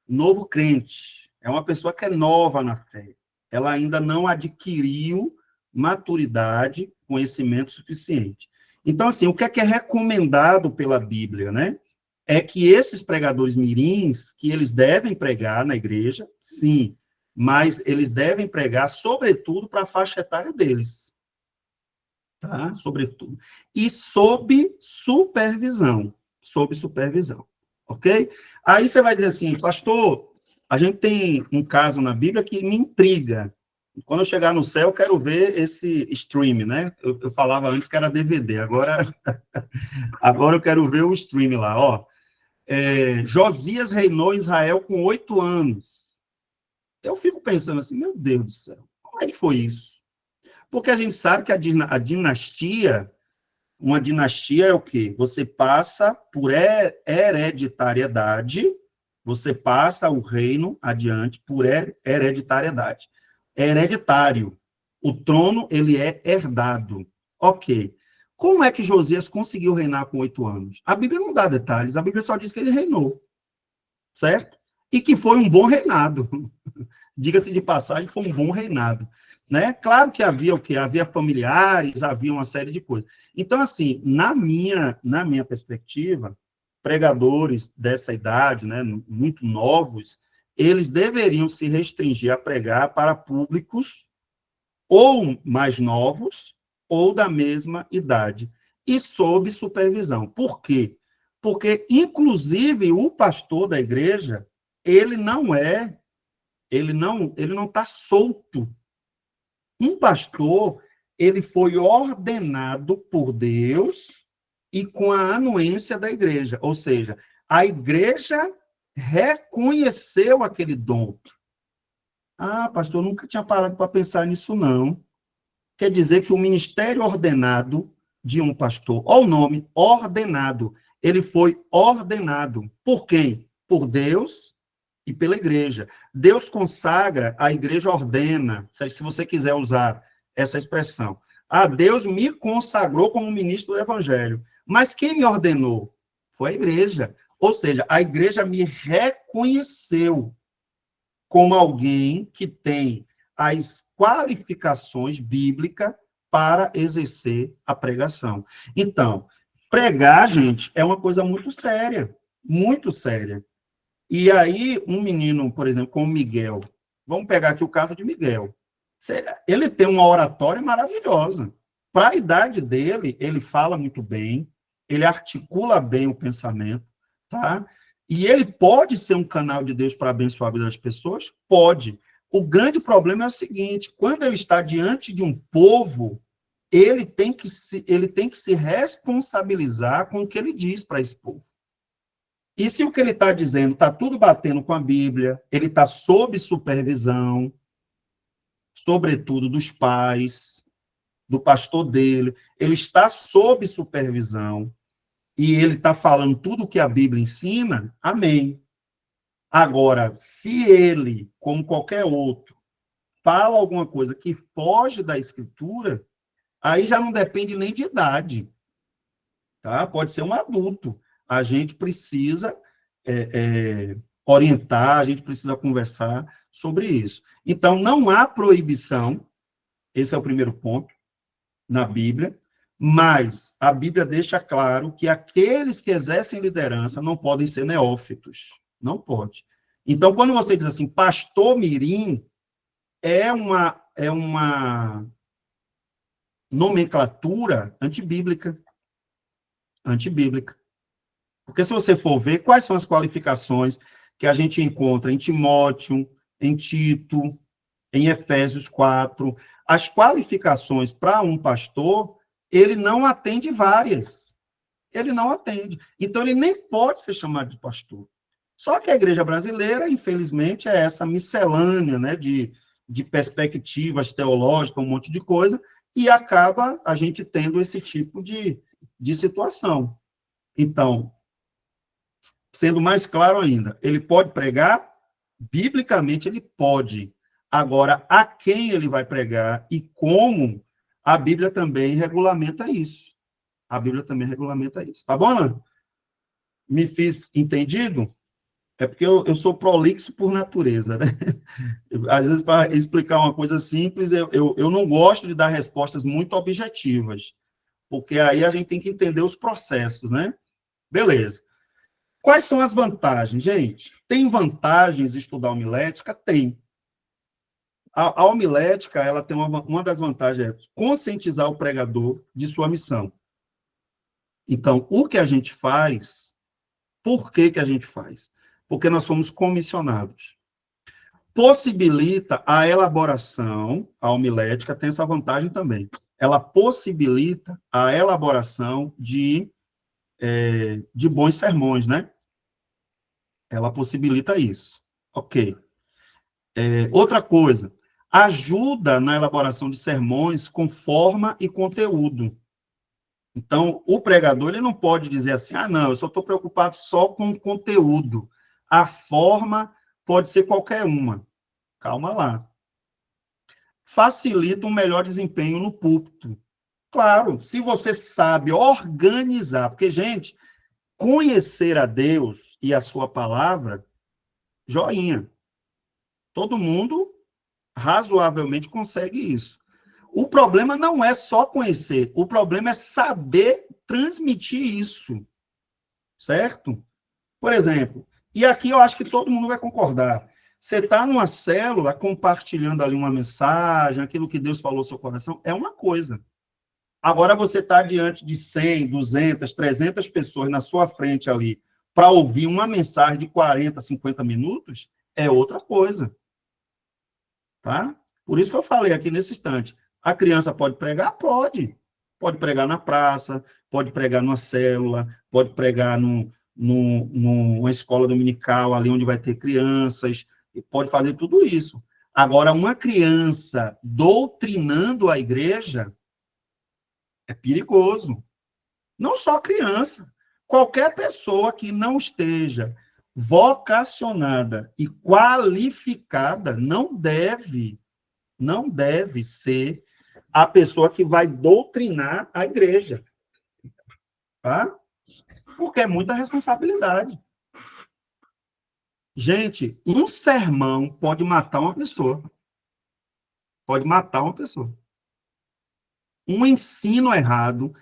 Speaker 1: novo crente. É uma pessoa que é nova na fé. Ela ainda não adquiriu maturidade, conhecimento suficiente. Então, assim, o que é recomendado pela Bíblia, né? É que esses pregadores mirins, que eles devem pregar na igreja, sim, mas eles devem pregar, sobretudo, para a faixa etária deles. Tá? Sobretudo. E sob supervisão. Sob supervisão. Ok? Aí você vai dizer assim, pastor, a gente tem um caso na Bíblia que me intriga. Quando eu chegar no céu, eu quero ver esse stream, né? Eu falava antes que era DVD, agora eu quero ver o stream lá, ó. Josias reinou em Israel com 8 anos. Eu fico pensando assim, meu Deus do céu, como é que foi isso? Porque a gente sabe que a dinastia, uma dinastia é o quê? Você passa por hereditariedade, você passa o reino adiante por hereditariedade. É hereditário. O trono, ele é herdado. Ok. Como é que Josias conseguiu reinar com 8 anos? A Bíblia não dá detalhes, a Bíblia só diz que ele reinou. Certo? E que foi um bom reinado. Diga-se de passagem, foi um bom reinado. Né? Claro que havia o quê? Havia familiares, havia uma série de coisas. Então, assim, na minha perspectiva, pregadores dessa idade, né, muito novos, eles deveriam se restringir a pregar para públicos ou mais novos ou da mesma idade, e sob supervisão. Por quê? Porque, inclusive, o pastor da igreja, ele não está solto. Um pastor, ele foi ordenado por Deus e com a anuência da igreja. Ou seja, a igreja reconheceu aquele dom. Ah, pastor, nunca tinha parado para pensar nisso, não. Quer dizer que o ministério ordenado de um pastor, olha o nome, ordenado, ele foi ordenado. Por quem? Por Deus e pela igreja. Deus consagra, a igreja ordena, se você quiser usar essa expressão. Ah, Deus me consagrou como ministro do evangelho. Mas quem me ordenou? Foi a igreja. Ou seja, a igreja me reconheceu como alguém que tem as qualificações bíblicas para exercer a pregação. Então, pregar, gente, é uma coisa muito séria, muito séria. E aí, um menino, por exemplo, como Miguel, vamos pegar aqui o caso de Miguel. Ele tem uma oratória maravilhosa. Para a idade dele, ele fala muito bem, ele articula bem o pensamento, tá? E ele pode ser um canal de Deus para abençoar a vida das pessoas? Pode. O grande problema é o seguinte, quando ele está diante de um povo, ele tem que se responsabilizar com o que ele diz para esse povo. E se o que ele está dizendo está tudo batendo com a Bíblia, ele está sob supervisão, sobretudo dos pais, do pastor dele, ele está sob supervisão, e ele está falando tudo o que a Bíblia ensina, amém. Agora, se ele, como qualquer outro, fala alguma coisa que foge da Escritura, aí já não depende nem de idade. Tá? Pode ser um adulto. A gente precisa orientar, a gente precisa conversar sobre isso. Então, não há proibição, esse é o primeiro ponto, na Bíblia, mas a Bíblia deixa claro que aqueles que exercem liderança não podem ser neófitos. Não pode. Então, quando você diz assim, pastor mirim, é uma nomenclatura antibíblica. Antibíblica. Porque se você for ver quais são as qualificações que a gente encontra em Timóteo, em Tito, em Efésios 4, as qualificações para um pastor, ele não atende várias. Ele não atende. Então, ele nem pode ser chamado de pastor. Só que a igreja brasileira, infelizmente, é essa miscelânea, né, de perspectivas teológicas, um monte de coisa, e acaba a gente tendo esse tipo de situação. Então, sendo mais claro ainda, ele pode pregar? Biblicamente, ele pode. Agora, a quem ele vai pregar e como, a Bíblia também regulamenta isso. A Bíblia também regulamenta isso. Tá bom, Ana? Me fiz entendido? É porque eu sou prolixo por natureza, né? Às vezes, para explicar uma coisa simples, eu não gosto de dar respostas muito objetivas, porque aí a gente tem que entender os processos, né? Beleza. Quais são as vantagens, gente? Tem vantagens de estudar homilética? Tem. A homilética, ela tem uma das vantagens, é conscientizar o pregador de sua missão. Então, o que a gente faz, por que a gente faz? Porque nós fomos comissionados. Possibilita a elaboração, a homilética tem essa vantagem também. Ela possibilita a elaboração de bons sermões, né? Ela possibilita isso. Ok. Outra coisa, ajuda na elaboração de sermões com forma e conteúdo. Então, o pregador ele não pode dizer assim, não, eu só estou preocupado só com o conteúdo. A forma pode ser qualquer uma. Calma lá. Facilita um melhor desempenho no púlpito. Claro, se você sabe organizar, porque, gente, conhecer a Deus e a sua palavra, joinha. Todo mundo razoavelmente consegue isso. O problema não é só conhecer, o problema é saber transmitir isso, certo? Por exemplo, e aqui eu acho que todo mundo vai concordar, você está numa célula compartilhando ali uma mensagem, aquilo que Deus falou no seu coração, é uma coisa. Agora você está diante de 100, 200, 300 pessoas na sua frente ali para ouvir uma mensagem de 40, 50 minutos, é outra coisa. Tá? Por isso que eu falei aqui nesse instante. A criança pode pregar? Pode. Pode pregar na praça, pode pregar numa célula, pode pregar numa escola dominical, ali onde vai ter crianças, e pode fazer tudo isso. Agora, uma criança doutrinando a igreja é perigoso. Não só criança. Qualquer pessoa que não esteja vocacionada e qualificada não deve ser a pessoa que vai doutrinar a igreja. Tá? Porque é muita responsabilidade. Gente, um sermão pode matar uma pessoa. Pode matar uma pessoa. Um ensino errado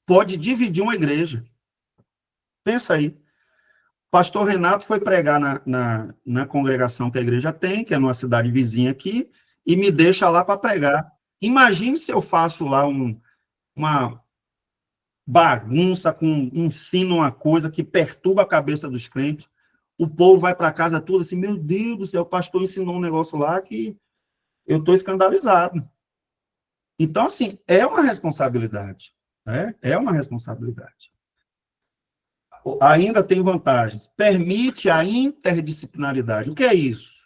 Speaker 1: pode dividir uma igreja. Pensa aí. Pastor Renato foi pregar na congregação que a igreja tem, que é numa cidade vizinha aqui, e me deixa lá para pregar. Imagine se eu faço lá uma bagunça com ensino uma coisa que perturba a cabeça dos crentes. O povo vai para casa tudo assim, meu Deus do céu, o pastor ensinou um negócio lá que eu estou escandalizado. Então, assim, é uma responsabilidade. Né? É uma responsabilidade. Ainda tem vantagens. Permite a interdisciplinaridade. O que é isso?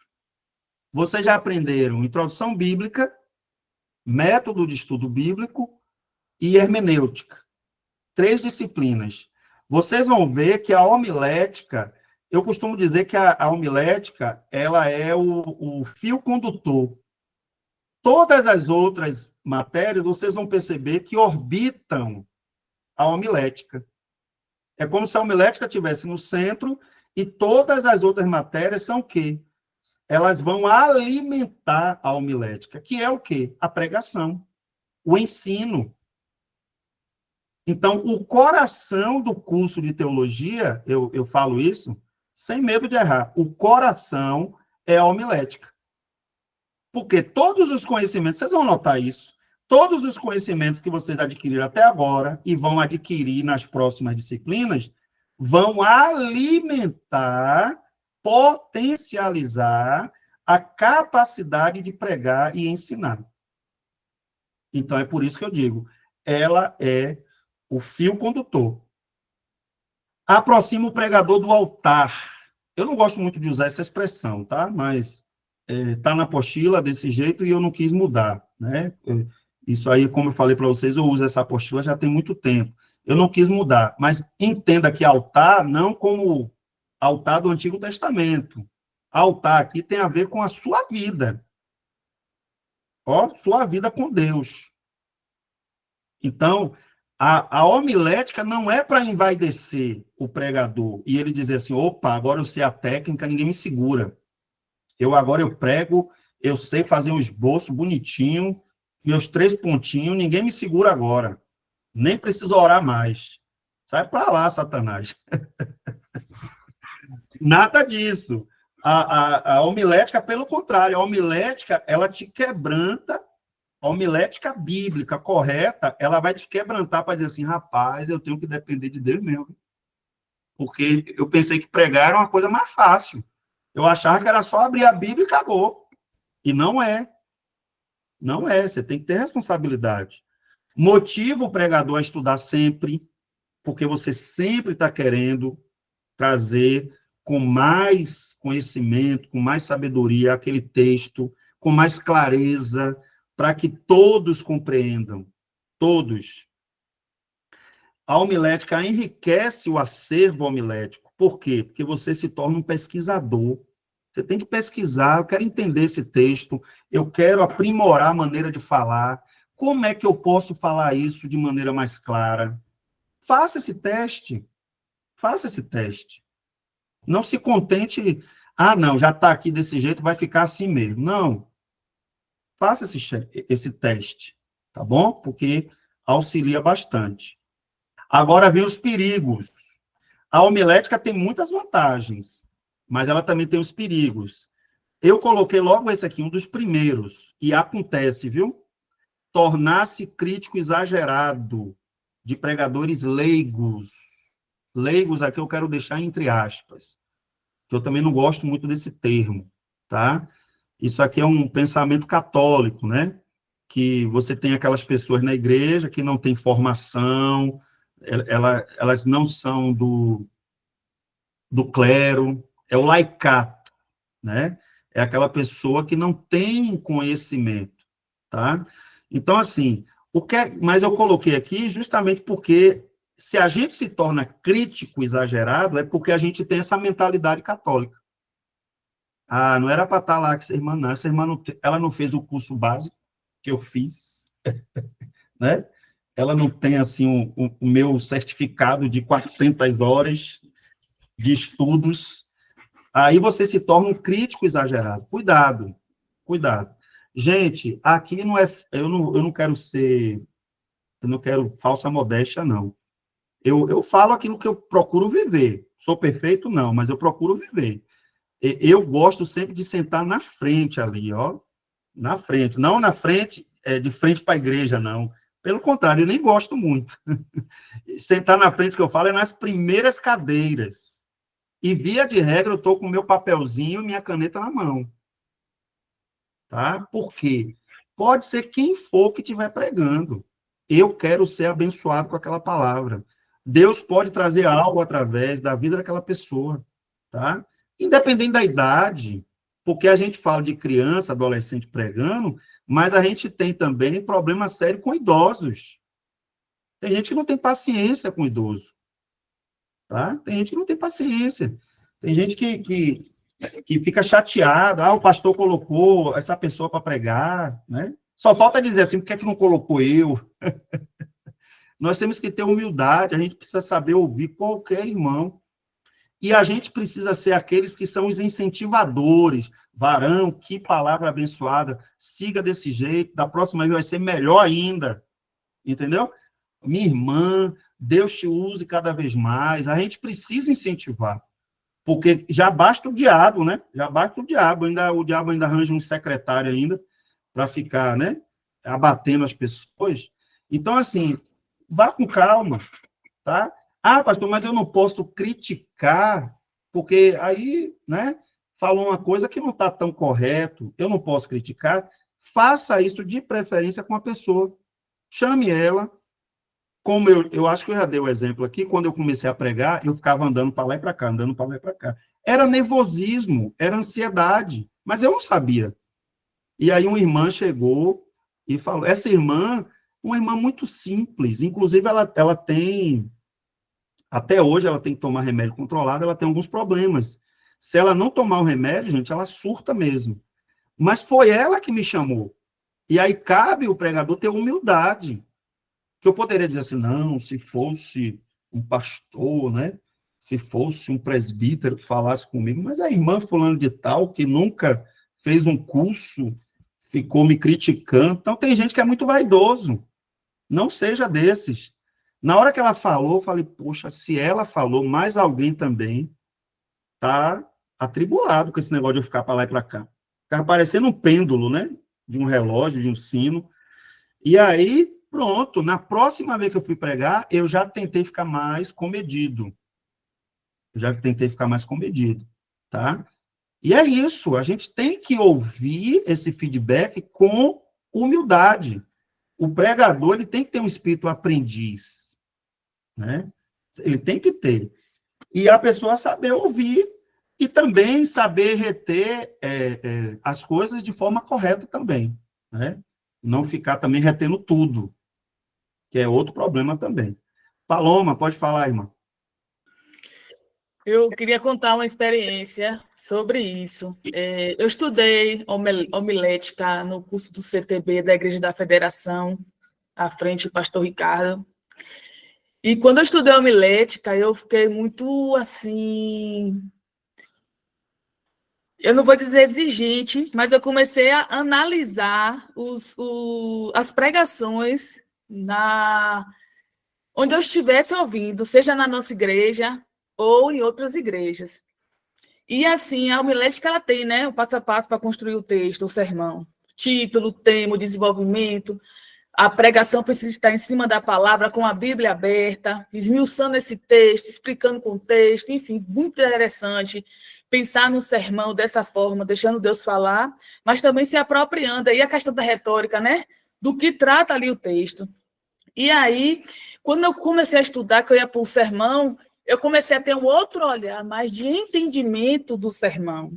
Speaker 1: Vocês já aprenderam introdução bíblica, método de estudo bíblico e hermenêutica. 3 disciplinas. Vocês vão ver que a homilética, eu costumo dizer que a homilética, ela é o fio condutor. Todas as outras matérias, vocês vão perceber que orbitam a homilética. É como se a homilética estivesse no centro e todas as outras matérias são o quê? Elas vão alimentar a homilética, que é o quê? A pregação, o ensino. Então, o coração do curso de teologia, eu falo isso sem medo de errar, o coração é a homilética. Porque todos os conhecimentos, vocês vão notar isso, todos os conhecimentos que vocês adquiriram até agora e vão adquirir nas próximas disciplinas, vão alimentar, potencializar a capacidade de pregar e ensinar. Então, é por isso que eu digo, ela é o fio condutor. Aproxima o pregador do altar. Eu não gosto muito de usar essa expressão, tá? Mas está na apostila desse jeito e eu não quis mudar, né? Isso aí, como eu falei para vocês, eu uso essa apostila já tem muito tempo. Eu não quis mudar, mas entenda que altar não como altar do Antigo Testamento. Altar aqui tem a ver com a sua vida. Ó, sua vida com Deus. Então, a homilética não é para envaidecer o pregador e ele dizer assim, opa, agora eu sei a técnica, ninguém me segura. Agora eu prego, eu sei fazer um esboço bonitinho, meus 3 pontinhos, ninguém me segura agora. Nem preciso orar mais. Sai para lá, Satanás. Nada disso. A homilética, pelo contrário, a homilética, ela te quebranta, a homilética bíblica correta, ela vai te quebrantar para dizer assim, rapaz, eu tenho que depender de Deus mesmo. Porque eu pensei que pregar era uma coisa mais fácil. Eu achava que era só abrir a Bíblia e acabou. E não é. Não é, você tem que ter responsabilidade. Motiva o pregador a estudar sempre, porque você sempre está querendo trazer com mais conhecimento, com mais sabedoria aquele texto, com mais clareza, para que todos compreendam. Todos. A homilética enriquece o acervo homilético. Por quê? Porque você se torna um pesquisador. Você tem que pesquisar, eu quero entender esse texto, eu quero aprimorar a maneira de falar. Como é que eu posso falar isso de maneira mais clara? Faça esse teste. Faça esse teste. Não se contente, não, já está aqui desse jeito, vai ficar assim mesmo. Não. Faça esse teste, tá bom? Porque auxilia bastante. Agora vem os perigos. A homilética tem muitas vantagens, mas ela também tem os perigos. Eu coloquei logo esse aqui, um dos primeiros, e acontece, viu? tornar-se crítico exagerado de pregadores leigos. Leigos aqui eu quero deixar entre aspas, que eu também não gosto muito desse termo, tá? Isso aqui é um pensamento católico, né? Que você tem aquelas pessoas na igreja que não têm formação, elas não são do clero, é o laicato, né? É aquela pessoa que não tem conhecimento, tá? Então, assim, mas eu coloquei aqui justamente porque se a gente se torna crítico exagerado, é porque a gente tem essa mentalidade católica. Ah, não era para estar lá com essa irmã, não. Essa irmã ela não fez o curso básico que eu fiz, né? Ela não tem, assim, o meu certificado de 400 horas de estudos. Aí você se torna um crítico exagerado. Cuidado, cuidado. Gente, aqui não é... Eu não quero ser... Eu não quero falsa modéstia, não. Eu falo aquilo que eu procuro viver. Sou perfeito? Não, mas eu procuro viver. Eu gosto sempre de sentar na frente ali, ó. Na frente. Não na frente, de frente para a igreja, não. Pelo contrário, eu nem gosto muito. Sentar na frente, que eu falo, é nas primeiras cadeiras. E, via de regra, eu estou com o meu papelzinho e minha caneta na mão. Tá? Por quê? Pode ser quem for que estiver pregando. Eu quero ser abençoado com aquela palavra. Deus pode trazer algo através da vida daquela pessoa. Tá? Independente da idade, porque a gente fala de criança, adolescente pregando, mas a gente tem também problema sério com idosos. Tem gente que não tem paciência com idoso. Tá? Tem gente que não tem paciência. Tem gente que fica chateada. Ah, o pastor colocou essa pessoa para pregar, né? Só falta dizer assim, por que é que não colocou eu? Nós temos que ter humildade, a gente precisa saber ouvir qualquer irmão. E a gente precisa ser aqueles que são os incentivadores. Varão, que palavra abençoada. Siga desse jeito, da próxima vez vai ser melhor ainda. Entendeu? Minha irmã, Deus te use cada vez mais. A gente precisa incentivar. Porque já basta o diabo, né? Já basta o diabo. O diabo ainda arranja um secretário ainda para ficar, né? Abatendo as pessoas. Então, assim, vá com calma, tá? Ah, pastor, mas eu não posso criticar, porque aí, né, falou uma coisa que não está tão correto, eu não posso criticar. Faça isso de preferência com a pessoa. Chame ela. Como eu acho que eu já dei o exemplo aqui, quando eu comecei a pregar, eu ficava andando para lá e para cá, andando para lá e para cá. Era nervosismo, era ansiedade, mas eu não sabia. E aí uma irmã chegou e falou, essa irmã, uma irmã muito simples, inclusive ela tem... Até hoje ela tem que tomar remédio controlado, ela tem alguns problemas. Se ela não tomar o remédio, gente, ela surta mesmo. Mas foi ela que me chamou. E aí cabe o pregador ter humildade. Que eu poderia dizer assim, não, se fosse um pastor, né? Se fosse um presbítero que falasse comigo, mas a irmã fulano de tal, que nunca fez um curso, ficou me criticando. Então tem gente que é muito vaidoso. Não seja desses. Na hora que ela falou, eu falei, poxa, se ela falou, mais alguém também está atribulado com esse negócio de eu ficar para lá e para cá. Ficava parecendo um pêndulo, né? De um relógio, de um sino. E aí, pronto, na próxima vez que eu fui pregar, eu já tentei ficar mais comedido. Tá? E é isso, a gente tem que ouvir esse feedback com humildade. O pregador, ele tem que ter um espírito aprendiz, né? Ele tem que ter. E a pessoa saber ouvir e também saber reter as coisas de forma correta também, né? Não ficar também retendo tudo, que é outro problema também. Paloma, pode falar, irmã.
Speaker 2: Eu queria contar uma experiência sobre isso. Eu estudei homilética no curso do CTB da Igreja da Federação, à frente do pastor Ricardo. E quando eu estudei homilética, eu fiquei muito, assim... Eu não vou dizer exigente, mas eu comecei a analisar as pregações onde eu estivesse ouvindo, seja na nossa igreja ou em outras igrejas. E, assim, a homilética, ela tem, né, o passo a passo para construir o texto, o sermão. Título, tema, desenvolvimento. A pregação precisa estar em cima da palavra, com a Bíblia aberta, esmiuçando esse texto, explicando o contexto, enfim, muito interessante. Pensar no sermão dessa forma, deixando Deus falar, mas também se apropriando. Aí a questão da retórica, né? Do que trata ali o texto. E aí, quando eu comecei a estudar, que eu ia para o sermão, eu comecei a ter um outro olhar, mais de entendimento do sermão.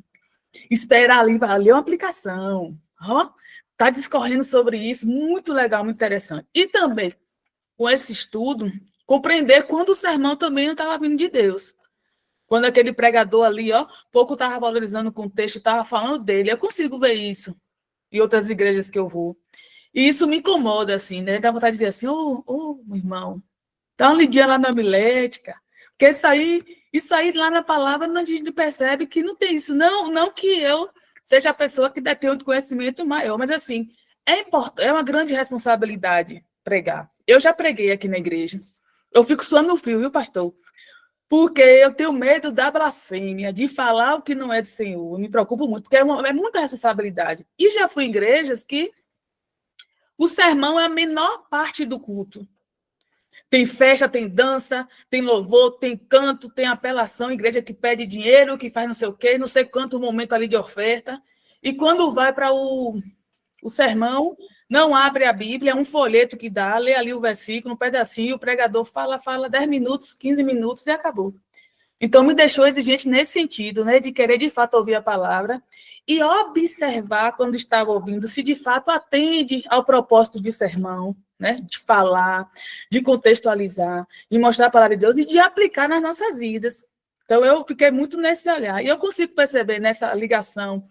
Speaker 2: Esperar ali, vai ler uma aplicação. Está discorrendo sobre isso, muito legal, muito interessante. E também, com esse estudo, compreender quando o sermão também não estava vindo de Deus. Quando aquele pregador ali, pouco estava valorizando o contexto, estava falando dele. Eu consigo ver isso em outras igrejas que eu vou. E isso me incomoda, assim, né? Dá vontade de dizer assim, meu irmão, dá uma lidinha lá na homilética. Porque isso aí lá na palavra a gente percebe que não tem isso. Não que eu seja a pessoa que detém um conhecimento maior, mas assim, é uma grande responsabilidade pregar. Eu já preguei aqui na igreja. Eu fico suando frio, viu, pastor? Porque eu tenho medo da blasfêmia, de falar o que não é do Senhor. Eu me preocupo muito, porque é muita responsabilidade. E já fui em igrejas que o sermão é a menor parte do culto. Tem festa, tem dança, tem louvor, tem canto, tem apelação, igreja que pede dinheiro, que faz não sei o quê, não sei quanto momento ali de oferta. E quando vai para o sermão, não abre a Bíblia, é um folheto que dá, lê ali o versículo, um pedacinho, o pregador fala 10 minutos, 15 minutos e acabou. Então, me deixou exigente nesse sentido, né, de querer de fato ouvir a palavra e observar quando estava ouvindo se de fato atende ao propósito de sermão, né, de falar, de contextualizar, de mostrar a palavra de Deus e de aplicar nas nossas vidas. Então, eu fiquei muito nesse olhar. E eu consigo perceber nessa ligação,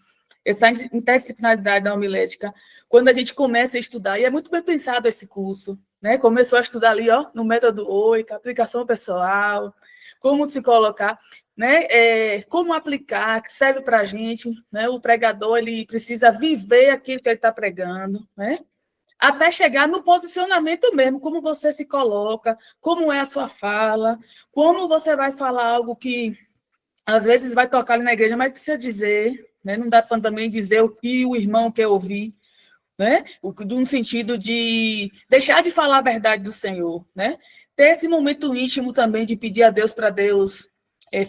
Speaker 2: essa interdisciplinaridade da homilética, quando a gente começa a estudar, e é muito bem pensado esse curso, né? Começou a estudar ali, no método OICA, aplicação pessoal, como se colocar, né? Como aplicar, que serve para a gente, né? O pregador, ele precisa viver aquilo que ele está pregando, né? Até chegar no posicionamento mesmo, como você se coloca, como é a sua fala, como você vai falar algo que, às vezes, vai tocar ali na igreja, mas precisa dizer, né? Não dá para também dizer o que o irmão quer ouvir, né? No sentido de deixar de falar a verdade do Senhor, né? Ter esse momento íntimo também de pedir a Deus para Deus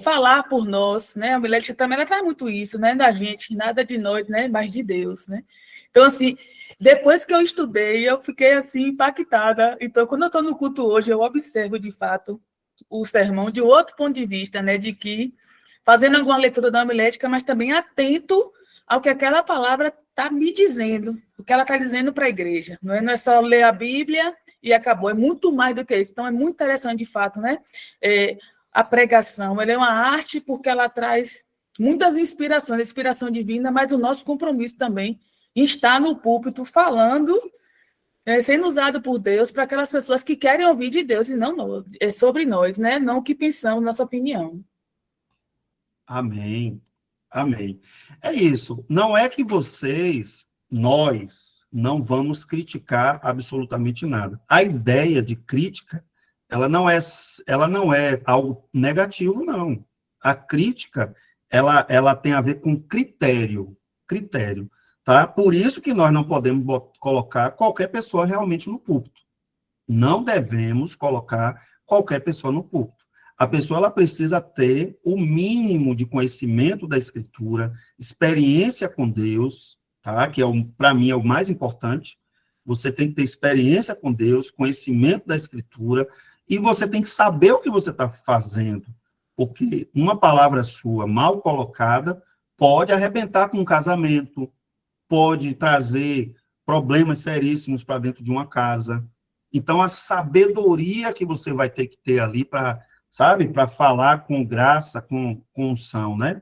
Speaker 2: falar por nós, né? A homilética também ela traz muito isso, né? Da gente, nada de nós, né? Mas de Deus, né? Então, assim, depois que eu estudei, eu fiquei, assim, impactada. Então, quando eu estou no culto hoje, eu observo, de fato, o sermão de outro ponto de vista, né? De que, fazendo alguma leitura da homilética, mas também atento ao que aquela palavra está me dizendo, o que ela está dizendo para a igreja. Não é só ler a Bíblia e acabou, é muito mais do que isso. Então, é muito interessante, de fato, né? A pregação, ela é uma arte porque ela traz muitas inspirações, inspiração divina, mas o nosso compromisso também em estar no púlpito falando, sendo usado por Deus para aquelas pessoas que querem ouvir de Deus e não sobre nós, né? Não o que pensamos, nossa opinião.
Speaker 1: Amém. Amém. É isso. Não é que nós, não vamos criticar absolutamente nada. A ideia de crítica, ela não é algo negativo, não. A crítica, ela tem a ver com critério, tá? Por isso que nós não podemos colocar qualquer pessoa realmente no púlpito. Não devemos colocar qualquer pessoa no púlpito. A pessoa ela precisa ter o mínimo de conhecimento da Escritura, experiência com Deus, tá? Que para mim é o mais importante. Você tem que ter experiência com Deus, conhecimento da Escritura, e você tem que saber o que você está fazendo, porque uma palavra sua mal colocada pode arrebentar com um casamento, pode trazer problemas seríssimos para dentro de uma casa. Então, a sabedoria que você vai ter que ter ali para, sabe, para falar com graça, com unção, né?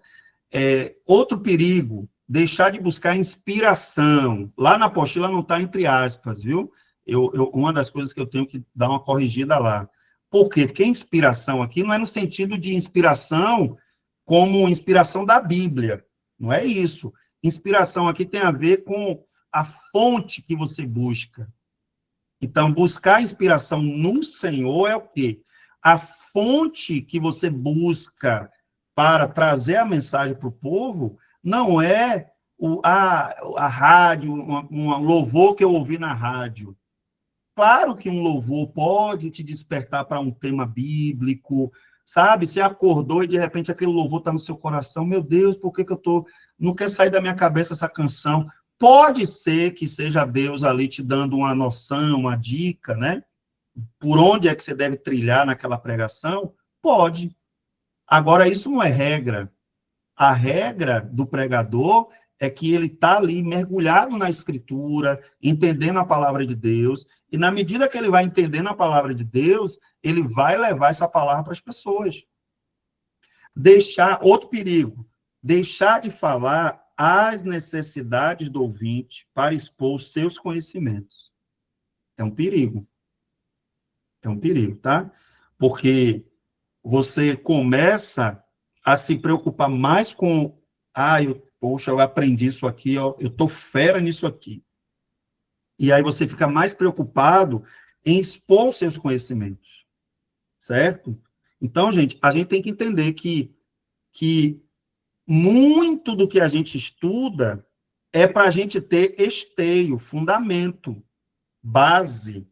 Speaker 1: Outro perigo, deixar de buscar inspiração. Lá na apostila não está entre aspas, viu? Uma das coisas que eu tenho que dar uma corrigida lá. Por quê? Porque inspiração aqui não é no sentido de inspiração como inspiração da Bíblia. Não é isso. Inspiração aqui tem a ver com a fonte que você busca. Então, buscar inspiração no Senhor é o quê? A fonte que você busca para trazer a mensagem para o povo não é a rádio, um louvor que eu ouvi na rádio. Claro que um louvor pode te despertar para um tema bíblico, sabe? Você acordou e, de repente, aquele louvor está no seu coração. Meu Deus, por que que eu tô... Não quer sair da minha cabeça essa canção. Pode ser que seja Deus ali te dando uma noção, uma dica, né? Por onde é que você deve trilhar naquela pregação? Pode. Agora, isso não é regra. A regra do pregador é que ele está ali mergulhado na Escritura, entendendo a palavra de Deus, e na medida que ele vai entendendo a palavra de Deus, ele vai levar essa palavra para as pessoas. Outro perigo, deixar de falar as necessidades do ouvinte para expor os seus conhecimentos. É um perigo. É um perigo, tá? Porque você começa a se preocupar mais com, poxa, eu aprendi isso aqui, ó, eu tô fera nisso aqui. E aí você fica mais preocupado em expor os seus conhecimentos, certo? Então, gente, a gente tem que entender que muito do que a gente estuda é para a gente ter esteio, fundamento, base.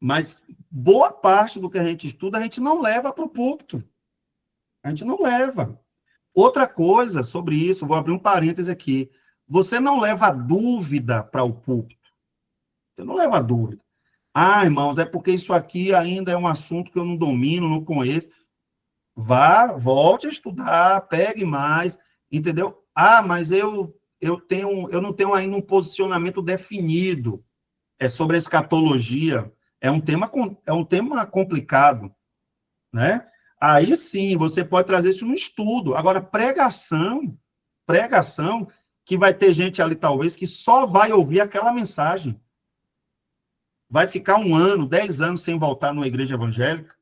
Speaker 1: Mas boa parte do que a gente estuda, a gente não leva para o púlpito. A gente não leva. Outra coisa sobre isso, vou abrir um parêntese aqui. Você não leva a dúvida para o púlpito. Você não leva a dúvida. Irmãos, é porque isso aqui ainda é um assunto que eu não domino, não conheço. Volte a estudar, pegue mais, entendeu? Mas eu não tenho ainda um posicionamento definido. É sobre a escatologia. É um tema complicado, né? Aí sim, você pode trazer isso no estudo. Agora, pregação, que vai ter gente ali, talvez, que só vai ouvir aquela mensagem. Vai ficar 1 ano, 10 anos sem voltar numa igreja evangélica.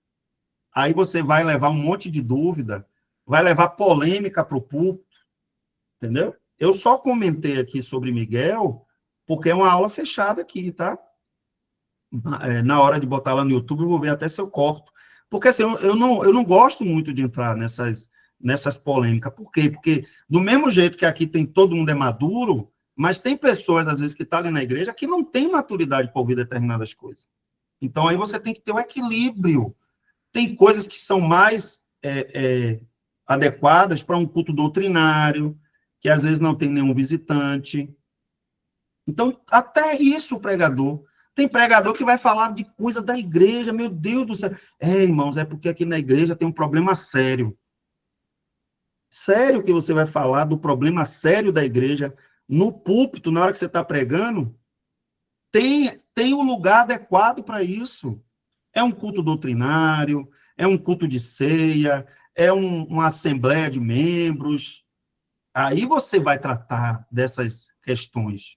Speaker 1: Aí você vai levar um monte de dúvida, vai levar polêmica para o púlpito, entendeu? Eu só comentei aqui sobre Miguel, porque é uma aula fechada aqui, tá? Na hora de botar lá no YouTube, eu vou ver até se eu corto. Porque assim, eu não gosto muito de entrar nessas polêmicas. Por quê? Porque do mesmo jeito que aqui tem todo mundo é maduro, mas tem pessoas, às vezes, que estão ali na igreja que não têm maturidade para ouvir determinadas coisas. Então, aí você tem que ter um equilíbrio. Tem coisas que são mais adequadas para um culto doutrinário, que às vezes não tem nenhum visitante. Então, até isso o pregador. Tem pregador que vai falar de coisa da igreja, meu Deus do céu. Irmãos, é porque aqui na igreja tem um problema sério. Sério que você vai falar do problema sério da igreja no púlpito, na hora que você está pregando? Tem um lugar adequado para isso. É um culto doutrinário, é um culto de ceia, é uma assembleia de membros. Aí você vai tratar dessas questões.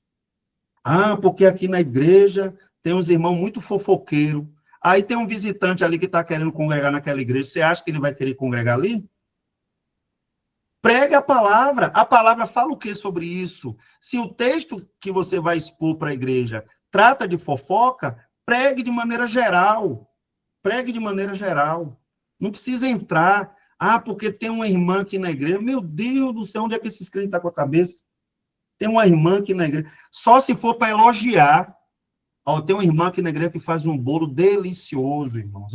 Speaker 1: Porque aqui na igreja tem uns irmãos muito fofoqueiros. Aí tem um visitante ali que está querendo congregar naquela igreja. Você acha que ele vai querer congregar ali? Pregue a palavra. A palavra fala o que sobre isso? Se o texto que você vai expor para a igreja trata de fofoca, pregue de maneira geral. Pregue de maneira geral. Não precisa entrar. Porque tem uma irmã aqui na igreja. Meu Deus do céu, onde é que esses crentes estão com a cabeça? Tem uma irmã aqui na igreja. Só se for para elogiar. Tem uma irmã aqui na igreja que faz um bolo delicioso, irmãos.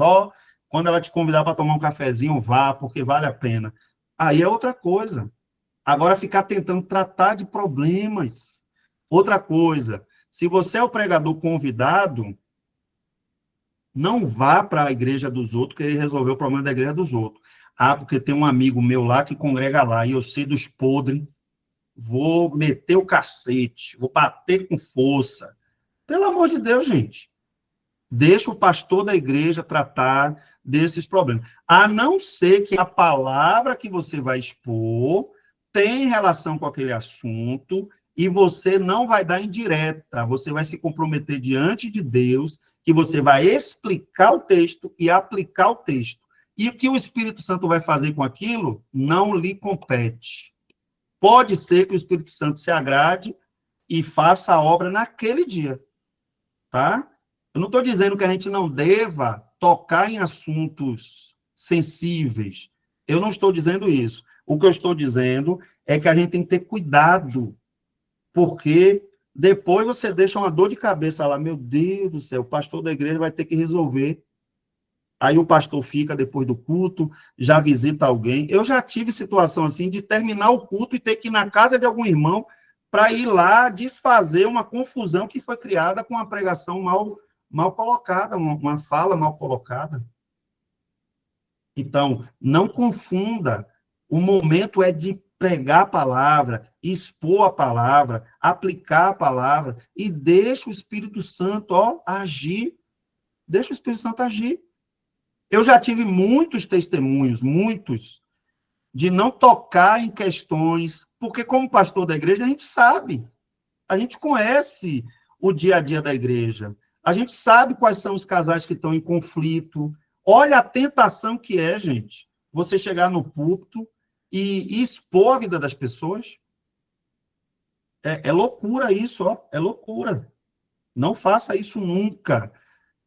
Speaker 1: Quando ela te convidar para tomar um cafezinho, vá, porque vale a pena. Aí é outra coisa. Agora, ficar tentando tratar de problemas. Outra coisa. Se você é o pregador convidado, não vá para a igreja dos outros querer resolver o problema da igreja dos outros. Porque tem um amigo meu lá que congrega lá, e eu sei dos podres, vou meter o cacete, vou bater com força. Pelo amor de Deus, gente. Deixa o pastor da igreja tratar desses problemas. A não ser que a palavra que você vai expor tem relação com aquele assunto e você não vai dar indireta. Você vai se comprometer diante de Deus que você vai explicar o texto e aplicar o texto. E o que o Espírito Santo vai fazer com aquilo não lhe compete. Pode ser que o Espírito Santo se agrade e faça a obra naquele dia. Tá? Eu não estou dizendo que a gente não deva tocar em assuntos sensíveis. Eu não estou dizendo isso. O que eu estou dizendo é que a gente tem que ter cuidado, porque Depois você deixa uma dor de cabeça lá, meu Deus do céu, o pastor da igreja vai ter que resolver. Aí o pastor fica depois do culto, já visita alguém. Eu já tive situação assim de terminar o culto e ter que ir na casa de algum irmão para ir lá desfazer uma confusão que foi criada com uma pregação mal colocada, uma fala mal colocada. Então, não confunda. O momento é de pregar a palavra, expor a palavra, aplicar a palavra e deixa o Espírito Santo agir. Deixa o Espírito Santo agir. Eu já tive muitos testemunhos, muitos, de não tocar em questões, porque como pastor da igreja a gente sabe, a gente conhece o dia a dia da igreja, a gente sabe quais são os casais que estão em conflito. Olha a tentação que é, gente, você chegar no púlpito e expor a vida das pessoas. É loucura isso, é loucura. Não faça isso nunca.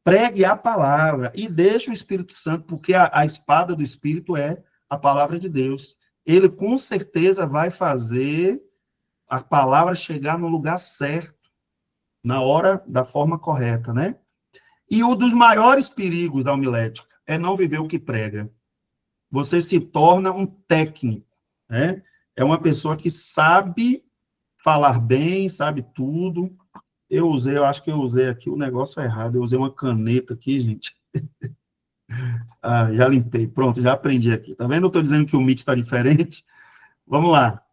Speaker 1: Pregue a palavra e deixe o Espírito Santo, porque a espada do Espírito é a palavra de Deus. Ele, com certeza, vai fazer a palavra chegar no lugar certo, na hora, da forma correta, né? E um dos maiores perigos da homilética é não viver o que prega. Você se torna um técnico, né? É uma pessoa que sabe falar bem, sabe tudo. Eu acho que eu usei aqui o negócio errado. Eu usei uma caneta aqui, gente. Já limpei. Pronto, já aprendi aqui. Tá vendo? Eu estou dizendo que o Meet está diferente. Vamos lá.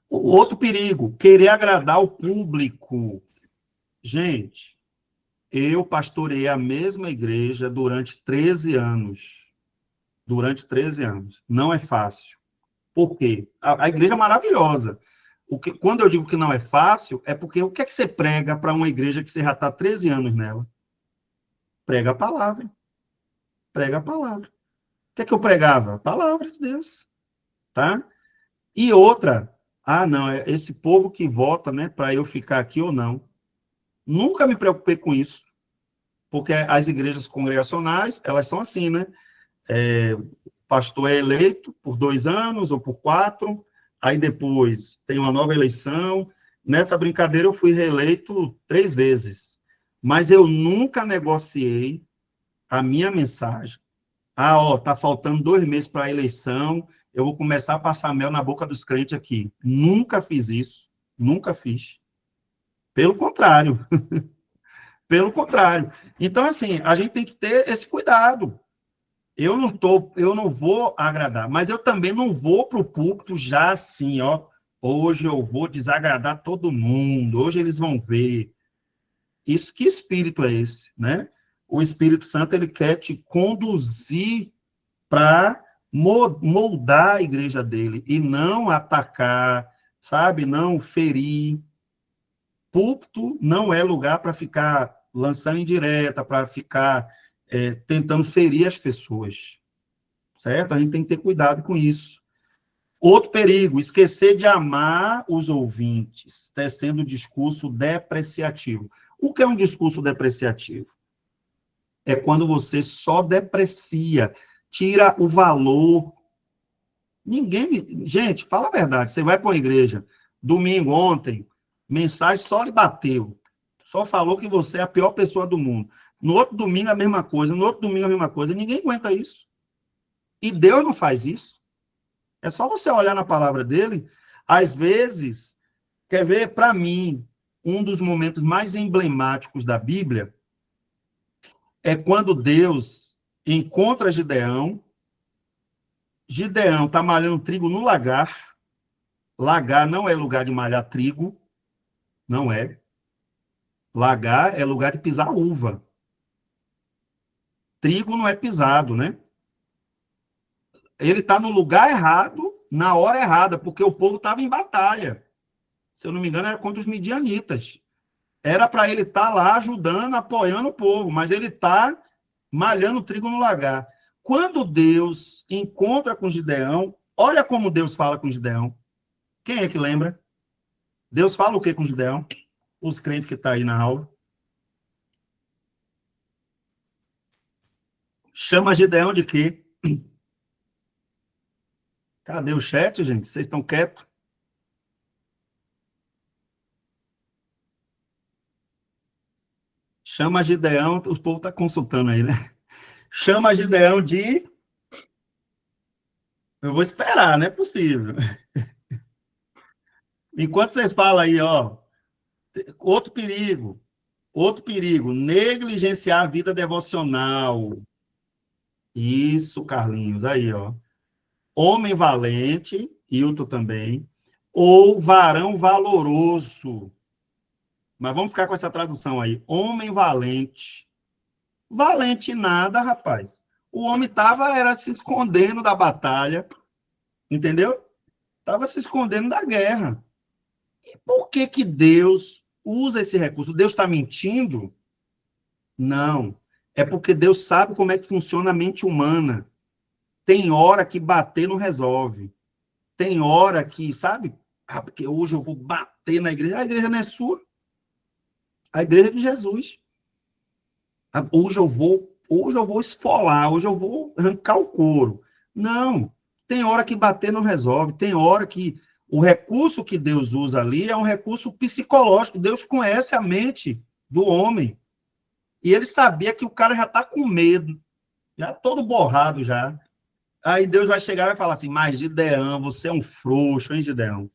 Speaker 1: O outro perigo, querer agradar o público. Gente, eu pastorei a mesma igreja durante 13 anos. Durante 13 anos. Não é fácil. Por quê? A igreja é maravilhosa. Quando eu digo que não é fácil, é porque o que é que você prega para uma igreja que você já está 13 anos nela? Prega a palavra. Prega a palavra. O que é que eu pregava? A palavra de Deus. Tá? E outra, não, é esse povo que vota, né, para eu ficar aqui ou não. Nunca me preocupei com isso, porque as igrejas congregacionais, elas são assim, né? O pastor é eleito por 2 anos ou por 4, aí depois tem uma nova eleição. Nessa brincadeira eu fui reeleito 3 vezes, mas eu nunca negociei a minha mensagem. Tá faltando 2 meses para a eleição, eu vou começar a passar mel na boca dos crentes aqui. Nunca fiz isso, nunca fiz. Pelo contrário. Pelo contrário. Então, assim, a gente tem que ter esse cuidado. Eu não vou agradar, mas eu também não vou para o púlpito já assim, hoje eu vou desagradar todo mundo, hoje eles vão ver. Isso, que espírito é esse, né? O Espírito Santo, ele quer te conduzir para moldar a igreja dele e não atacar, sabe? Não ferir. Púlpito não é lugar para ficar lançando indireta, para ficar tentando ferir as pessoas, certo? A gente tem que ter cuidado com isso. Outro perigo, esquecer de amar os ouvintes, tecendo discurso depreciativo. O que é um discurso depreciativo? É quando você só deprecia, tira o valor. Gente, fala a verdade, você vai para uma igreja, domingo, ontem, mensagem só lhe bateu, só falou que você é a pior pessoa do mundo. No outro domingo, a mesma coisa, no outro domingo, a mesma coisa. Ninguém aguenta isso. E Deus não faz isso. É só você olhar na palavra dele. Às vezes, quer ver, para mim, um dos momentos mais emblemáticos da Bíblia é quando Deus encontra Gideão. Gideão está malhando trigo no lagar. Lagar não é lugar de malhar trigo. Não é. Lagar é lugar de pisar uva. Trigo não é pisado, né? Ele está no lugar errado, na hora errada, porque o povo estava em batalha. Se eu não me engano, era contra os midianitas. Era para ele estar lá ajudando, apoiando o povo, mas ele está malhando trigo no lagar. Quando Deus encontra com Gideão, olha como Deus fala com Gideão. Quem é que lembra? Deus fala o que com Gideão? Os crentes que estão aí na aula. Chama Gideão de quê? Cadê o chat, gente? Vocês estão quietos? Chama Gideão, o povo está consultando aí, né? Chama Gideão de... Eu vou esperar, não é possível. Enquanto vocês falam aí, ó, outro perigo, negligenciar a vida devocional. Isso, Carlinhos, aí, ó. Homem valente, Hilton também, ou varão valoroso. Mas vamos ficar com essa tradução aí. Homem valente. Valente nada, rapaz. O homem era se escondendo da batalha, entendeu? Estava se escondendo da guerra. E por que que Deus usa esse recurso? Deus está mentindo? Não. É porque Deus sabe como é que funciona a mente humana. Tem hora que bater não resolve. Tem hora que, sabe? Ah, porque hoje eu vou bater na igreja. A igreja não é sua. A igreja é de Jesus. Hoje eu vou esfolar, hoje eu vou arrancar o couro. Não. Tem hora que bater não resolve. Tem hora que o recurso que Deus usa ali é um recurso psicológico. Deus conhece a mente do homem. E ele sabia que o cara já está com medo, já todo borrado já. Aí Deus vai chegar e vai falar assim, mas Gideão, você é um frouxo, hein, Gideão?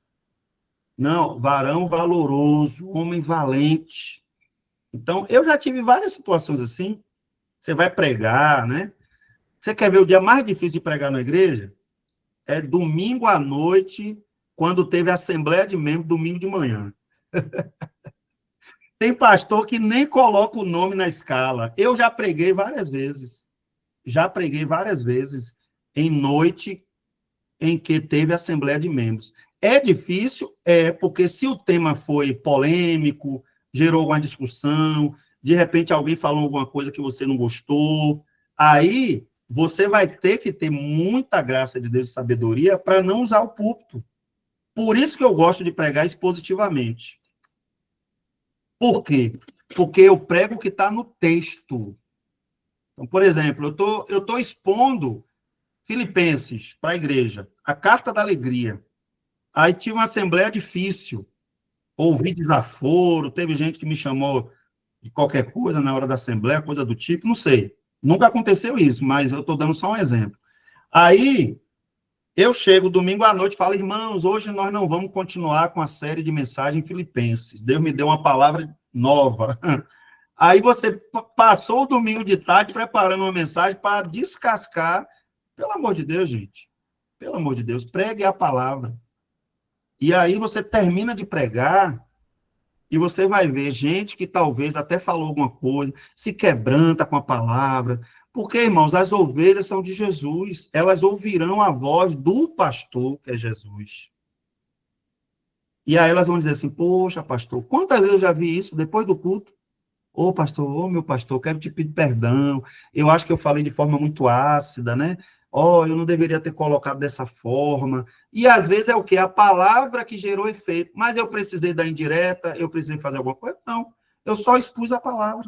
Speaker 1: Não, varão valoroso, homem valente. Então, eu já tive várias situações assim. Você vai pregar, né? Você quer ver o dia mais difícil de pregar na igreja? É domingo à noite, quando teve a assembleia de membros, domingo de manhã. Tem pastor que nem coloca o nome na escala. Eu já preguei várias vezes. Já preguei várias vezes em noite em que teve assembleia de membros. É difícil? É, porque se o tema foi polêmico, gerou alguma discussão, de repente alguém falou alguma coisa que você não gostou, aí você vai ter que ter muita graça de Deus e sabedoria para não usar o púlpito. Por isso que eu gosto de pregar expositivamente. Por quê? Porque eu prego o que está no texto. Então, por exemplo, eu tô expondo Filipenses para a igreja, a carta da alegria. Aí tinha uma assembleia difícil, ouvi desaforo, teve gente que me chamou de qualquer coisa na hora da assembleia, coisa do tipo, não sei. Nunca aconteceu isso, mas eu estou dando só um exemplo. Aí, eu chego domingo à noite e falo, irmãos, hoje nós não vamos continuar com a série de mensagens Filipenses. Deus me deu uma palavra nova. Aí você passou o domingo de tarde preparando uma mensagem para descascar. Pelo amor de Deus, gente. Pelo amor de Deus, pregue a palavra. E aí você termina de pregar e você vai ver gente que talvez até falou alguma coisa, se quebranta com a palavra. Porque, irmãos, as ovelhas são de Jesus. Elas ouvirão a voz do pastor, que é Jesus. E aí elas vão dizer assim, poxa, pastor, quantas vezes eu já vi isso depois do culto? Ô, pastor, ô, meu pastor, quero te pedir perdão. Eu acho que eu falei de forma muito ácida, né? Ó, eu não deveria ter colocado dessa forma. E às vezes é o quê? A palavra que gerou efeito. Mas eu precisei dar indireta, eu precisei fazer alguma coisa? Não. Eu só expus a palavra.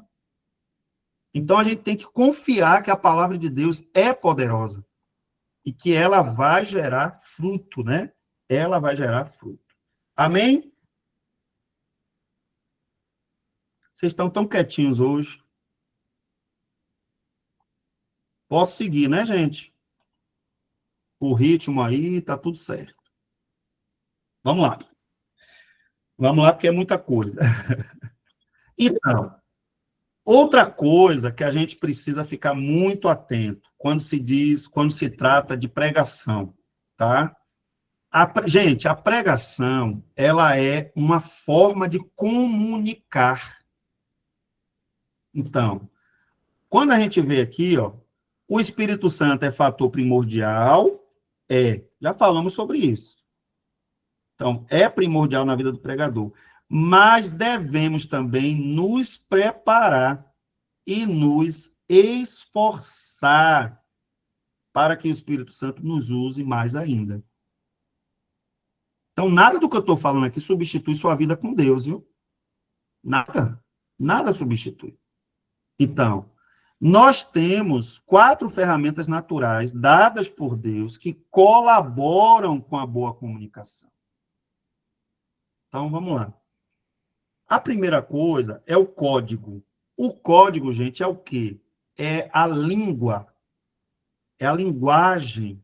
Speaker 1: Então a gente tem que confiar que a palavra de Deus é poderosa e que ela vai gerar fruto, né? Ela vai gerar fruto. Amém? Vocês estão tão quietinhos hoje. Posso seguir, né, gente? O ritmo aí, tá tudo certo. Vamos lá. Vamos lá, porque é muita coisa. Então, outra coisa que a gente precisa ficar muito atento quando se trata de pregação, tá? Gente, a pregação, ela é uma forma de comunicar. Então, quando a gente vê aqui, ó, o Espírito Santo é fator primordial, já falamos sobre isso. Então, é primordial na vida do pregador. Mas devemos também nos preparar e nos esforçar para que o Espírito Santo nos use mais ainda. Então, nada do que eu estou falando aqui substitui sua vida com Deus, viu? Nada. Nada substitui. Então, nós temos 4 ferramentas naturais dadas por Deus que colaboram com a boa comunicação. Então, vamos lá. A primeira coisa é o código. O código, gente, é o quê? É a língua, é a linguagem.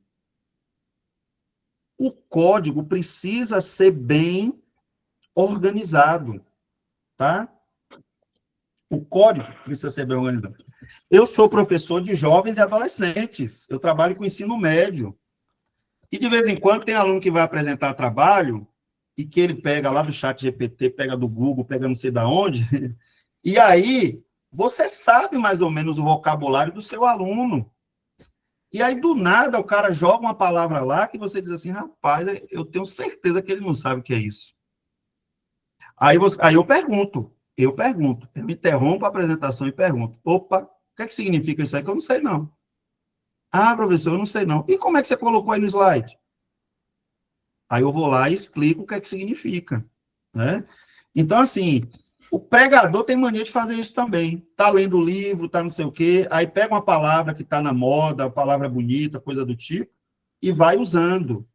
Speaker 1: O código precisa ser bem organizado, tá? O código precisa ser bem organizado. Eu sou professor de jovens e adolescentes. Eu trabalho com ensino médio. E, de vez em quando, tem aluno que vai apresentar trabalho e que ele pega lá do chat GPT, pega do Google, pega não sei da onde, e aí você sabe mais ou menos o vocabulário do seu aluno. E aí, do nada, o cara joga uma palavra lá que você diz assim, rapaz, eu tenho certeza que ele não sabe o que é isso. Aí eu interrompo a apresentação e pergunto, opa, o que é que significa isso aí que eu não sei não? Ah, professor, eu não sei não. E como é que você colocou aí no slide? Aí eu vou lá e explico o que é que significa, né? Então, assim, o pregador tem mania de fazer isso também. Tá lendo o livro, tá não sei o quê, aí pega uma palavra que tá na moda, uma palavra bonita, coisa do tipo, e vai usando.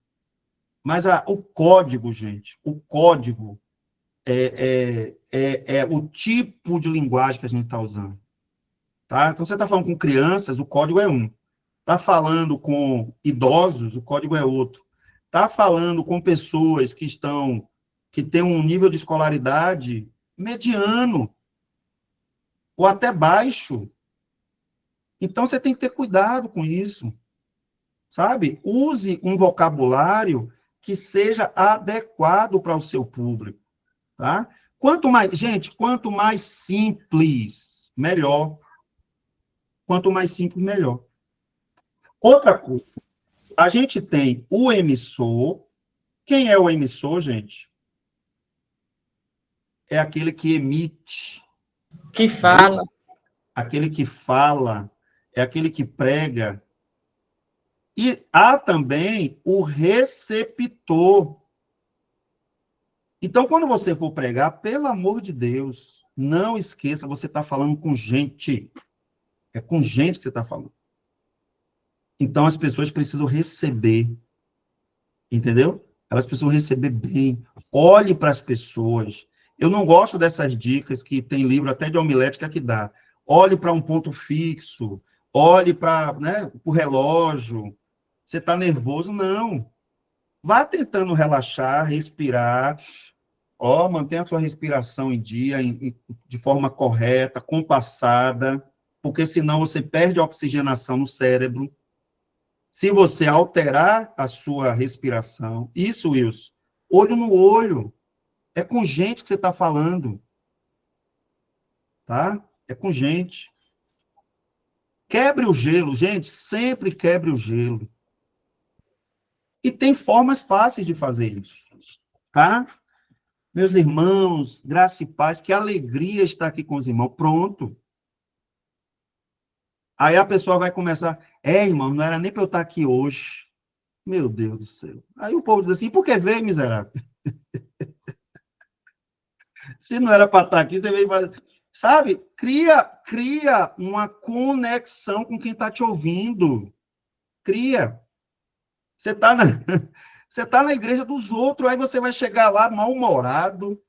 Speaker 1: Mas o código, gente, o código é o tipo de linguagem que a gente está usando. Tá? Então, você está falando com crianças, o código é um. Está falando com idosos, o código é outro. Está falando com pessoas que têm um nível de escolaridade mediano ou até baixo. Então, você tem que ter cuidado com isso, sabe? Use um vocabulário que seja adequado para o seu público, tá? Quanto mais simples, melhor. Quanto mais simples, melhor. Outra coisa, a gente tem o emissor. Quem é o emissor, gente? É aquele que emite.
Speaker 2: Que fala.
Speaker 1: Aquele que fala, é aquele que prega. E há também o receptor. Então, quando você for pregar, pelo amor de Deus, não esqueça, você está falando com gente. É com gente que você está falando. Então, as pessoas precisam receber. Entendeu? Elas precisam receber bem. Olhe para as pessoas. Eu não gosto dessas dicas que tem livro até de homilética que dá. Olhe para um ponto fixo. Olhe para, né, o relógio. Você está nervoso? Não. Vá tentando relaxar, respirar. Ó, mantenha a sua respiração em dia, de forma correta, compassada, porque senão você perde a oxigenação no cérebro. Se você alterar a sua respiração, isso, Wilson, olho no olho, é com gente que você está falando, tá? É com gente. Quebre o gelo, gente, sempre quebre o gelo. E tem formas fáceis de fazer isso, tá? Meus irmãos, graça e paz, que alegria estar aqui com os irmãos. Pronto. Aí a pessoa vai começar, irmão, não era nem para eu estar aqui hoje. Meu Deus do céu. Aí o povo diz assim, por que veio, miserável? Se não era para estar aqui, você veio fazer... Sabe? Cria uma conexão com quem está te ouvindo. Cria. Você está você tá na igreja dos outros, aí você vai chegar lá mal-humorado,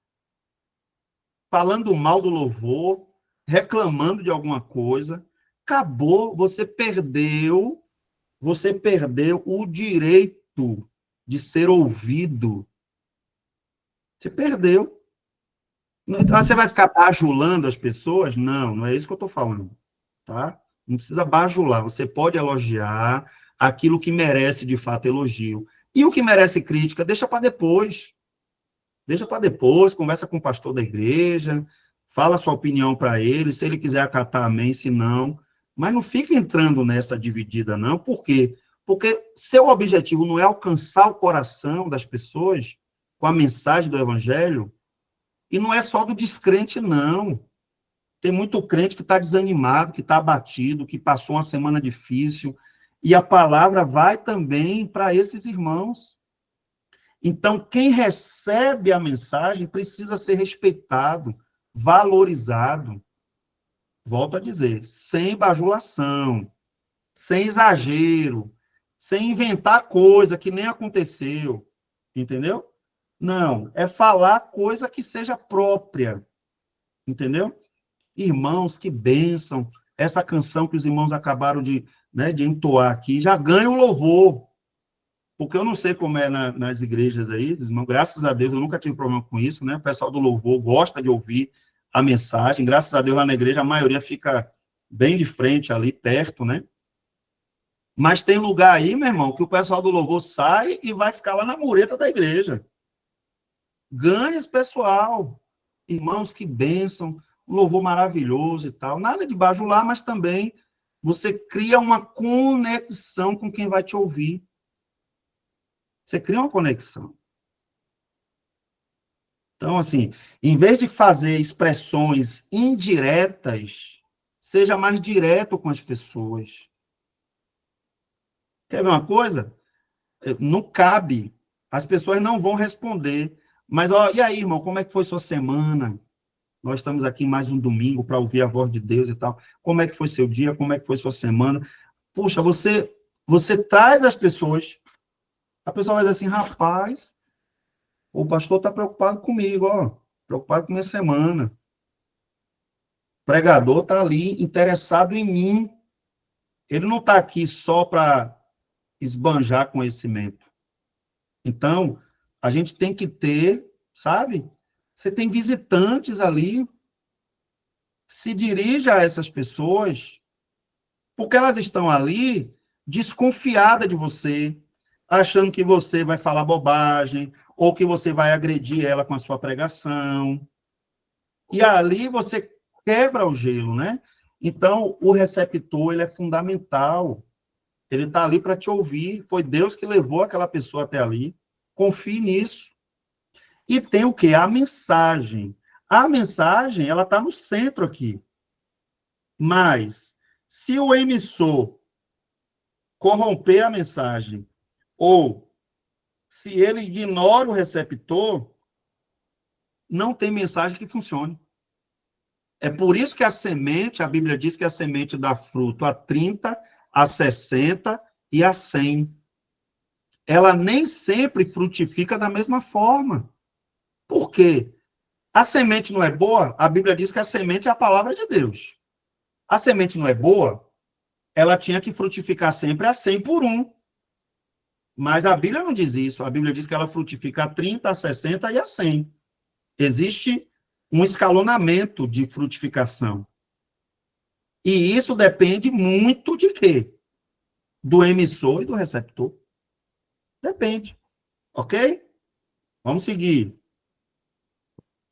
Speaker 1: falando mal do louvor, reclamando de alguma coisa. Acabou, você perdeu o direito de ser ouvido. Você perdeu. Então, você vai ficar bajulando as pessoas? Não, não é isso que eu estou falando, tá? Não precisa bajular, você pode elogiar aquilo que merece, de fato, elogio. E o que merece crítica, deixa para depois. Deixa para depois, conversa com o pastor da igreja, fala sua opinião para ele, se ele quiser acatar, amém, se não. Mas não fica entrando nessa dividida, não. Por quê? Porque seu objetivo não é alcançar o coração das pessoas com a mensagem do evangelho, e não é só do descrente, não. Tem muito crente que está desanimado, que está abatido, que passou uma semana difícil, e a palavra vai também para esses irmãos. Então, quem recebe a mensagem precisa ser respeitado, valorizado. Volto a dizer, sem bajulação, sem exagero, sem inventar coisa que nem aconteceu, entendeu? Não, é falar coisa que seja própria, entendeu? Irmãos, que bênção. Essa canção que os irmãos acabaram de, né, de entoar aqui, já ganha o louvor. Porque eu não sei como é nas igrejas aí, irmãos, graças a Deus, eu nunca tive problema com isso, né? O pessoal do louvor gosta de ouvir a mensagem. Graças a Deus, lá na igreja, a maioria fica bem de frente ali, perto, né? Mas tem lugar aí, meu irmão, que o pessoal do louvor sai e vai ficar lá na mureta da igreja. Ganha esse pessoal. Irmãos, que bênção, um louvor maravilhoso e tal. Nada de bajular, mas também você cria uma conexão com quem vai te ouvir. Você cria uma conexão. Então, assim, em vez de fazer expressões indiretas, seja mais direto com as pessoas. Quer ver uma coisa? Não cabe. As pessoas não vão responder. Mas, ó, e aí, irmão, como é que foi sua semana? Nós estamos aqui mais um domingo para ouvir a voz de Deus e tal. Como é que foi seu dia? Como é que foi sua semana? Puxa, você traz as pessoas. A pessoa vai dizer assim, rapaz, o pastor está preocupado comigo, ó. Preocupado com minha semana. O pregador está ali interessado em mim. Ele não está aqui só para esbanjar conhecimento. Então, a gente tem que ter, sabe? Você tem visitantes ali, se dirija a essas pessoas, porque elas estão ali desconfiadas de você, achando que você vai falar bobagem, ou que você vai agredir ela com a sua pregação. E ali você quebra o gelo, né? Então, o receptor, ele é fundamental. Ele está ali para te ouvir. Foi Deus que levou aquela pessoa até ali. Confie nisso. E tem o quê? A mensagem. A mensagem, ela está no centro aqui. Mas, se o emissor corromper a mensagem, ou se ele ignora o receptor, não tem mensagem que funcione. É por isso que a semente, a Bíblia diz que a semente dá fruto a 30, a 60 e a 100. Ela nem sempre frutifica da mesma forma. Por quê? A semente não é boa? A Bíblia diz que a semente é a palavra de Deus. A semente não é boa? Ela tinha que frutificar sempre a 100 por 1. Mas a Bíblia não diz isso. A Bíblia diz que ela frutifica a 30, a 60 e a 100. Existe um escalonamento de frutificação. E isso depende muito de quê? Do emissor e do receptor. Depende. Ok? Vamos seguir.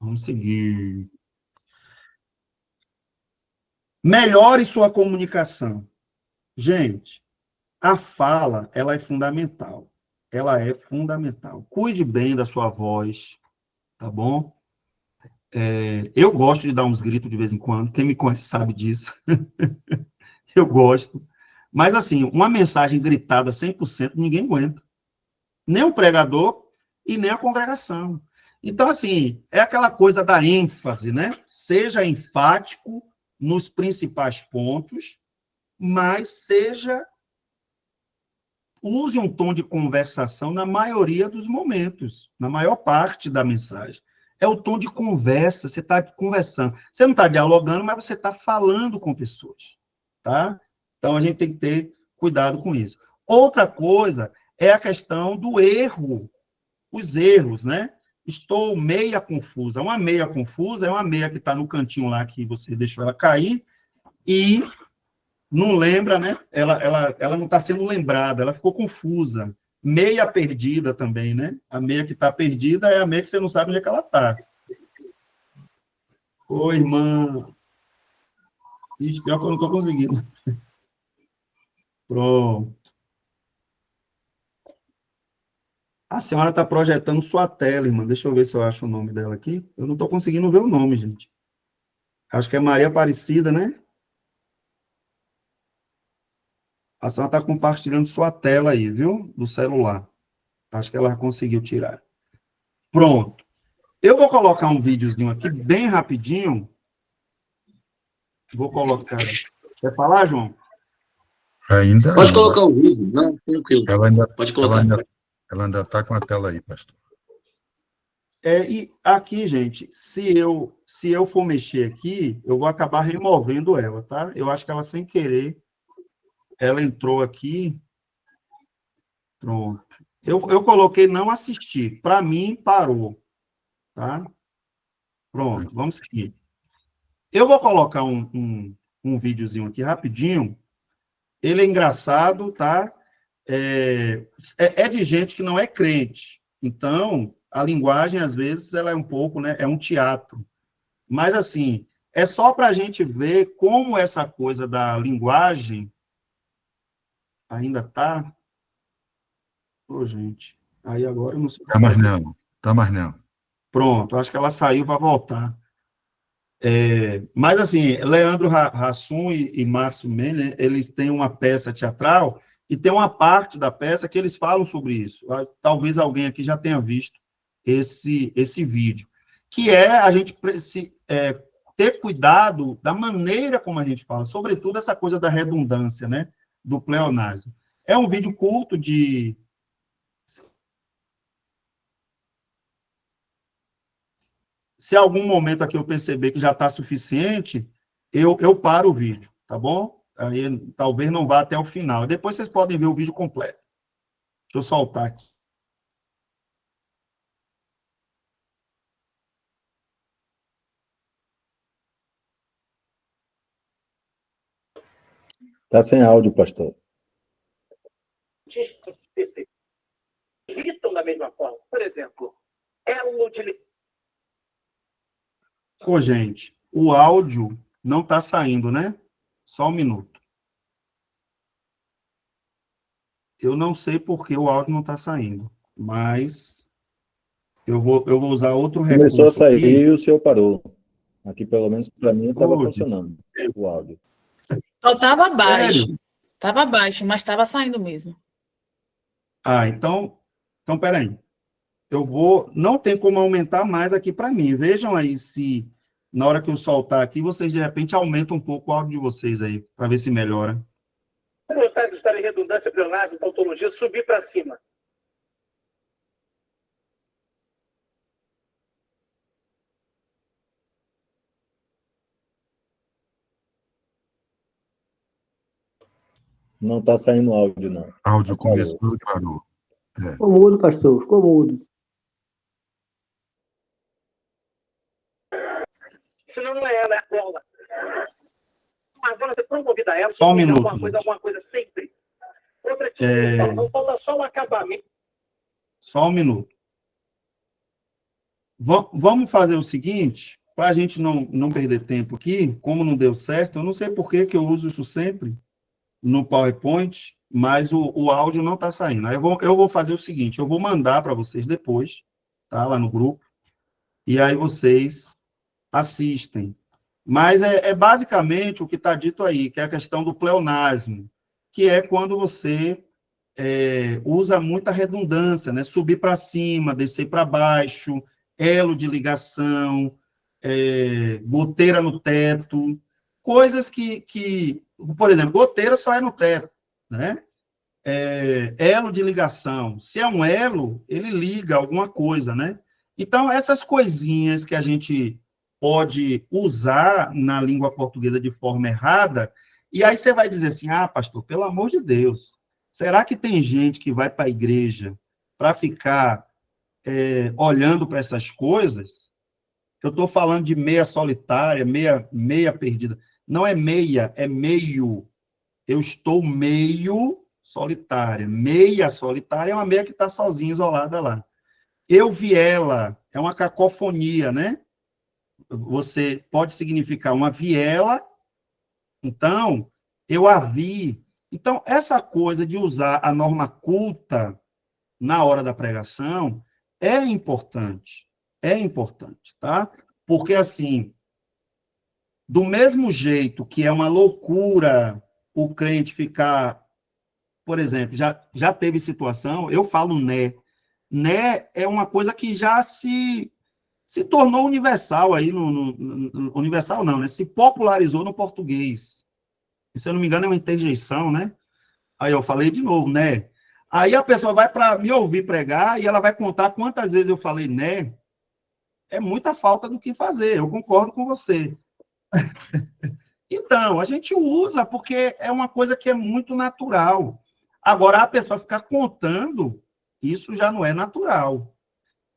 Speaker 1: Vamos seguir. Melhore sua comunicação. Gente, a fala, ela é fundamental. Ela é fundamental. Cuide bem da sua voz, tá bom? Eu gosto de dar uns gritos de vez em quando. Quem me conhece sabe disso. Eu gosto. Mas, assim, uma mensagem gritada 100%, ninguém aguenta. Nem o pregador e nem a congregação. Então, assim, é aquela coisa da ênfase, né? Seja enfático nos principais pontos, mas use um tom de conversação na maioria dos momentos, na maior parte da mensagem. É o tom de conversa, você está conversando. Você não está dialogando, mas você está falando com pessoas, tá? Então, a gente tem que ter cuidado com isso. Outra coisa é a questão do erro, os erros, né? Estou meia confusa. Uma meia confusa é uma meia que está no cantinho lá que você deixou ela cair e não lembra, né? Ela não está sendo lembrada, ela ficou confusa. Meia perdida também, né? A meia que está perdida é a meia que você não sabe onde é que ela está. Oi, irmã. Ixi, pior que eu não estou conseguindo. Pronto. A senhora está projetando sua tela, irmã. Deixa eu ver se eu acho o nome dela aqui. Eu não estou conseguindo ver o nome, gente. Acho que é Maria Aparecida, né? A senhora está compartilhando sua tela aí, viu? Do celular. Acho que ela conseguiu tirar. Pronto. Eu vou colocar um videozinho aqui, bem rapidinho. Vou colocar. Quer falar, João?
Speaker 5: Ainda
Speaker 6: Pode
Speaker 5: não.
Speaker 6: colocar o vídeo, não, tranquilo. Pode colocar.
Speaker 5: Ela ainda está com a tela aí, pastor.
Speaker 1: E aqui, gente, se eu for mexer aqui, eu vou acabar removendo ela, tá? Eu acho que ela, sem querer, ela entrou aqui. Pronto. Eu coloquei não assistir. Para mim, parou, tá? Pronto, vamos seguir. Eu vou colocar um videozinho aqui rapidinho. Ele é engraçado, tá? É de gente que não é crente. Então, a linguagem, às vezes, ela é um pouco, né? É um teatro. Mas, assim, é só para a gente ver como essa coisa da linguagem ainda tá. Ô, gente, aí agora eu não sei o que
Speaker 5: Tá mais
Speaker 1: fazer.
Speaker 5: não. Tá mais não.
Speaker 1: Pronto, acho que ela saiu para voltar. Mas, assim, Leandro Hassum e Márcio Menner, eles têm uma peça teatral e tem uma parte da peça que eles falam sobre isso. Talvez alguém aqui já tenha visto esse vídeo, que é a gente ter cuidado da maneira como a gente fala, sobretudo essa coisa da redundância, né, do pleonasmo. É um vídeo curto de... Se algum momento aqui eu perceber que já está suficiente, eu paro o vídeo, tá bom? Aí talvez não vá até o final. Depois vocês podem ver o vídeo completo. Deixa eu soltar aqui.
Speaker 6: Tá sem áudio, pastor.
Speaker 7: Gritam da mesma forma. Por exemplo, elo de...
Speaker 1: Ô, gente, o áudio não está saindo, né? Só um minuto. Eu não sei por que o áudio não está saindo, mas eu vou usar outro
Speaker 6: Começou a
Speaker 1: recurso
Speaker 6: sair
Speaker 1: aqui.
Speaker 6: e o senhor parou. Aqui, pelo menos para mim, estava
Speaker 1: Ô,
Speaker 6: funcionando o áudio.
Speaker 2: Só estava baixo.
Speaker 1: Sério?
Speaker 2: Estava baixo, mas estava saindo mesmo.
Speaker 1: Então peraí. Não tem como aumentar mais aqui para mim. Vejam aí se, na hora que eu soltar aqui, vocês de repente aumentam um pouco o áudio de vocês aí, para ver se melhora.
Speaker 7: Gostar de estar em redundância, pleonasmo, tautologia, subir para cima.
Speaker 6: Não está saindo áudio, não.
Speaker 5: Áudio
Speaker 6: Parou.
Speaker 5: começou e parou.
Speaker 8: Ficou mudo, pastor, ficou mudo.
Speaker 7: Senão não é ela, é a cola. Mas agora ser promovida a ela.
Speaker 1: Só um minuto,
Speaker 7: Alguma coisa sempre. Outra que não falta só o acabamento.
Speaker 1: Só um minuto. Vamos fazer o seguinte, para a gente não perder tempo aqui, como não deu certo, eu não sei por que eu uso isso sempre no PowerPoint, mas o áudio não está saindo. Aí eu vou fazer o seguinte, eu vou mandar para vocês depois, tá, lá no grupo, e aí vocês assistem. Mas é basicamente o que está dito aí, que é a questão do pleonasmo, que é quando você usa muita redundância, né? Subir para cima, descer para baixo, elo de ligação, goteira no teto, coisas que, por exemplo, goteira só é no teto, né? Elo de ligação. Se é um elo, ele liga alguma coisa, né? Então, essas coisinhas que a gente pode usar na língua portuguesa de forma errada, e aí você vai dizer assim, pastor, pelo amor de Deus, será que tem gente que vai para a igreja para ficar olhando para essas coisas? Eu estou falando de meia solitária, meia perdida. Não é meia, é meio. Eu estou meio solitária. Meia solitária é uma meia que está sozinha, isolada lá. Eu vi ela, é uma cacofonia, né? Você pode significar uma viela, então, eu a vi. Então, essa coisa de usar a norma culta na hora da pregação é importante, tá? Porque, assim, do mesmo jeito que é uma loucura o crente ficar, por exemplo, já teve situação, eu falo né. Né é uma coisa que já se tornou universal aí, universal não, né? Se popularizou no português. Se eu não me engano, é uma interjeição, né? Aí eu falei de novo, né? Aí a pessoa vai para me ouvir pregar e ela vai contar quantas vezes eu falei né. É muita falta do que fazer, eu concordo com você. Então, a gente usa porque é uma coisa que é muito natural. Agora, a pessoa ficar contando, isso já não é natural.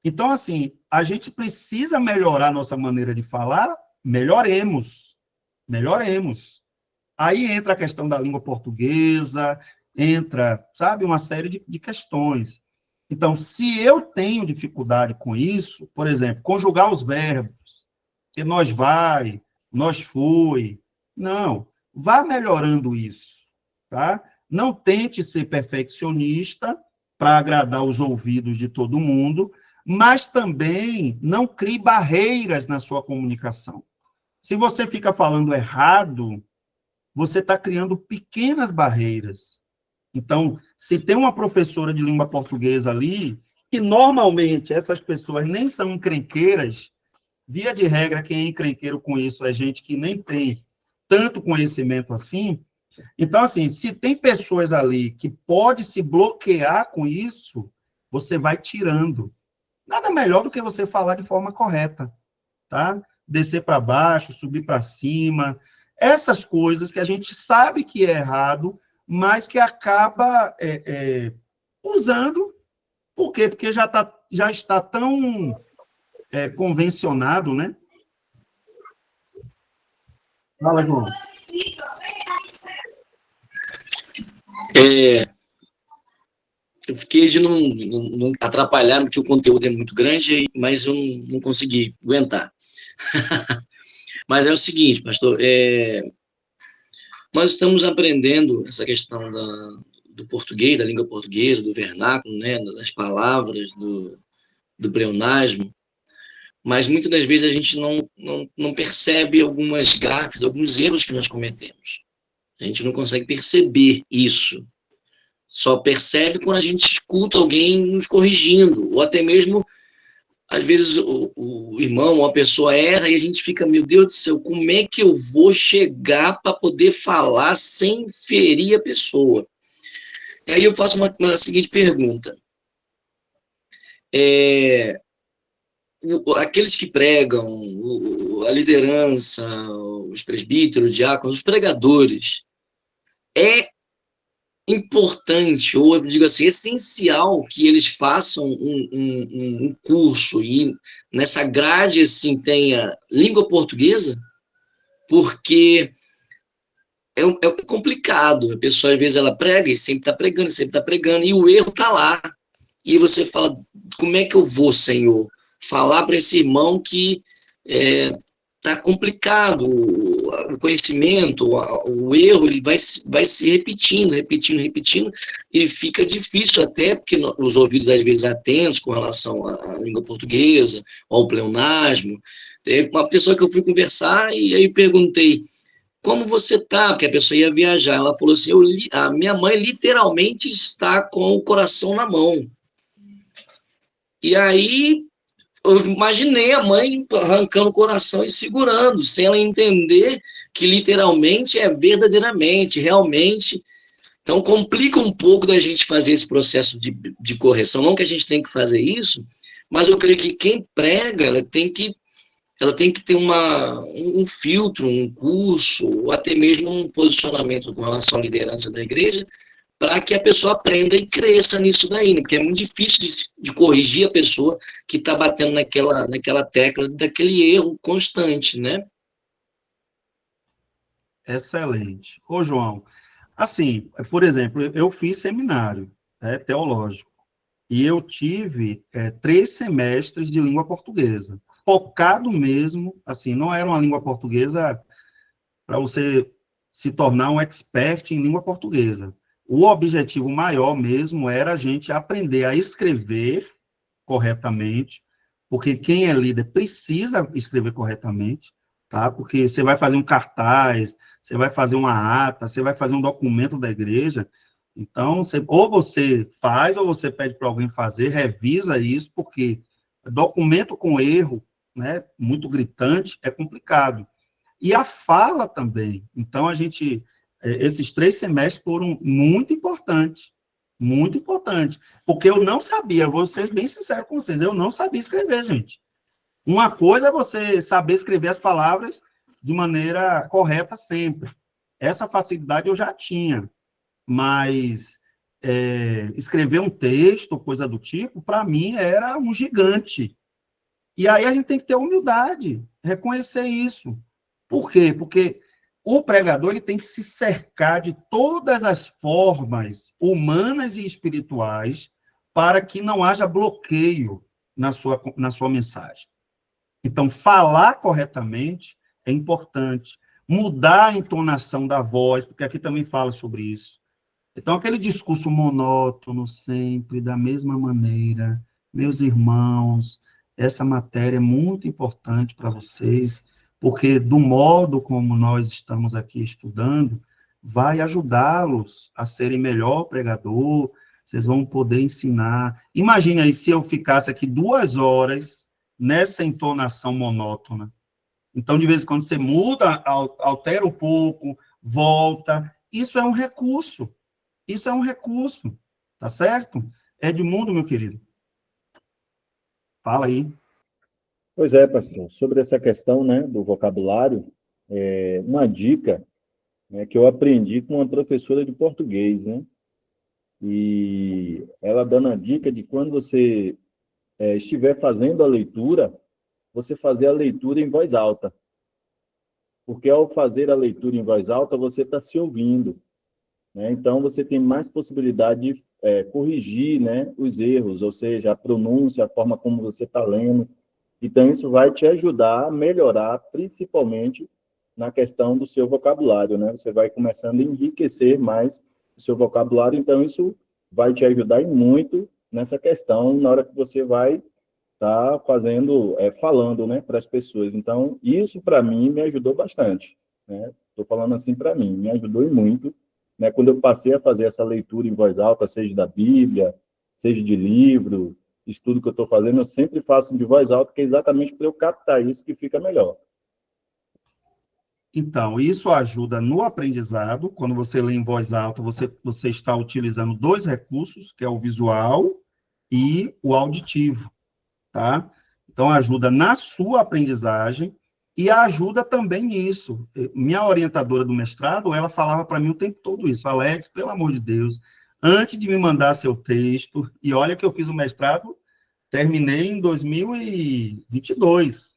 Speaker 1: Então, assim, a gente precisa melhorar a nossa maneira de falar, melhoremos. Aí entra a questão da língua portuguesa, entra, sabe, uma série de questões. Então, se eu tenho dificuldade com isso, por exemplo, conjugar os verbos, que nós vai, nós fui, não, vá melhorando isso, tá? Não tente ser perfeccionista para agradar os ouvidos de todo mundo, mas também não crie barreiras na sua comunicação. Se você fica falando errado, você está criando pequenas barreiras. Então, se tem uma professora de língua portuguesa ali, que normalmente essas pessoas nem são encrenqueiras, via de regra, quem é encrenqueiro com isso é gente que nem tem tanto conhecimento assim. Então, assim, se tem pessoas ali que pode se bloquear com isso, você vai tirando. Nada melhor do que você falar de forma correta, tá? Descer para baixo, subir para cima, essas coisas que a gente sabe que é errado, mas que acaba usando. Por quê? Porque já está tão convencionado, né? Fala, João.
Speaker 9: Eu fiquei de não atrapalhar, porque o conteúdo é muito grande, mas eu não consegui aguentar. Mas é o seguinte, pastor, nós estamos aprendendo essa questão do português, da língua portuguesa, do vernáculo, né, das palavras, do pleonasmo, mas muitas das vezes a gente não percebe algumas gafes, alguns erros que nós cometemos. A gente não consegue perceber isso. Só percebe quando a gente escuta alguém nos corrigindo, ou até mesmo, às vezes, o irmão ou a pessoa erra e a gente fica, meu Deus do céu, como é que eu vou chegar para poder falar sem ferir a pessoa? E aí eu faço uma seguinte pergunta. Aqueles que pregam, a liderança, os presbíteros, diáconos, os pregadores, é importante, ou eu digo assim, essencial que eles façam um curso e nessa grade assim tenha língua portuguesa, porque é complicado. A pessoa às vezes ela prega e sempre está pregando, e o erro está lá. E você fala, como é que eu vou, Senhor, falar para esse irmão que está complicado, o conhecimento, o erro, ele vai se repetindo, e fica difícil até, porque os ouvidos, às vezes, atentos com relação à língua portuguesa, ao pleonasmo. Teve uma pessoa que eu fui conversar e aí perguntei, como você está? Porque a pessoa ia viajar. Ela falou assim, a minha mãe literalmente está com o coração na mão. E aí eu imaginei a mãe arrancando o coração e segurando, sem ela entender que literalmente é verdadeiramente, realmente. Então, complica um pouco da gente fazer esse processo de correção. Não que a gente tem que fazer isso, mas eu creio que quem prega, ela tem que ter um filtro, um curso, ou até mesmo um posicionamento com relação à liderança da igreja, para que a pessoa aprenda e cresça nisso daí, né? Porque é muito difícil de corrigir a pessoa que está batendo naquela tecla daquele erro constante, né?
Speaker 1: Excelente. Ô, João, assim, por exemplo, eu fiz seminário teológico, e eu tive 3 semestres de língua portuguesa, focado mesmo, assim, não era uma língua portuguesa para você se tornar um expert em língua portuguesa. O objetivo maior mesmo era a gente aprender a escrever corretamente, porque quem é líder precisa escrever corretamente, tá? Porque você vai fazer um cartaz, você vai fazer uma ata, você vai fazer um documento da igreja, então, ou você faz, ou você pede para alguém fazer, revisa isso, porque documento com erro, né, muito gritante, é complicado. E a fala também. Então, esses 3 semestres foram muito importantes, porque eu não sabia, vou ser bem sincero com vocês, eu não sabia escrever, gente. Uma coisa é você saber escrever as palavras de maneira correta sempre. Essa facilidade eu já tinha, mas escrever um texto, coisa do tipo, para mim era um gigante. E aí a gente tem que ter humildade, reconhecer isso. Por quê? Porque o pregador ele tem que se cercar de todas as formas humanas e espirituais para que não haja bloqueio na sua mensagem. Então, falar corretamente é importante. Mudar a entonação da voz, porque aqui também fala sobre isso. Então, aquele discurso monótono, sempre, da mesma maneira, meus irmãos, essa matéria é muito importante para vocês, porque do modo como nós estamos aqui estudando, vai ajudá-los a serem melhor pregador, vocês vão poder ensinar. Imagine aí se eu ficasse aqui 2 horas nessa entonação monótona. Então, de vez em quando, você muda, altera um pouco, volta. Isso é um recurso. Isso é um recurso, tá certo? Edmundo, meu querido. Fala aí.
Speaker 6: Pois é, pastor. Sobre essa questão, né, do vocabulário, uma dica, né, que eu aprendi com uma professora de português, né? E ela dando a dica de quando você estiver fazendo a leitura, você fazer a leitura em voz alta. Porque ao fazer a leitura em voz alta, você está se ouvindo, né? Então, você tem mais possibilidade de corrigir, né, os erros, ou seja, a pronúncia, a forma como você está lendo. Então, isso vai te ajudar a melhorar, principalmente na questão do seu vocabulário, né? Você vai começando a enriquecer mais o seu vocabulário, então isso vai te ajudar muito nessa questão, na hora que você vai estar falando, né, para as pessoas. Então, isso, para mim, me ajudou bastante, né? Estou falando assim para mim, me ajudou e muito, né? Quando eu passei a fazer essa leitura em voz alta, seja da Bíblia, seja de livro, estudo que eu estou fazendo, eu sempre faço de voz alta, que é exatamente para eu captar isso que fica melhor.
Speaker 1: Então, isso ajuda no aprendizado. Quando você lê em voz alta, você está utilizando 2 recursos, que é o visual e o auditivo, tá? Então, ajuda na sua aprendizagem e ajuda também nisso. Minha orientadora do mestrado, ela falava para mim o tempo todo isso: Alex, pelo amor de Deus, antes de me mandar seu texto, e olha que eu fiz o mestrado, terminei em 2022,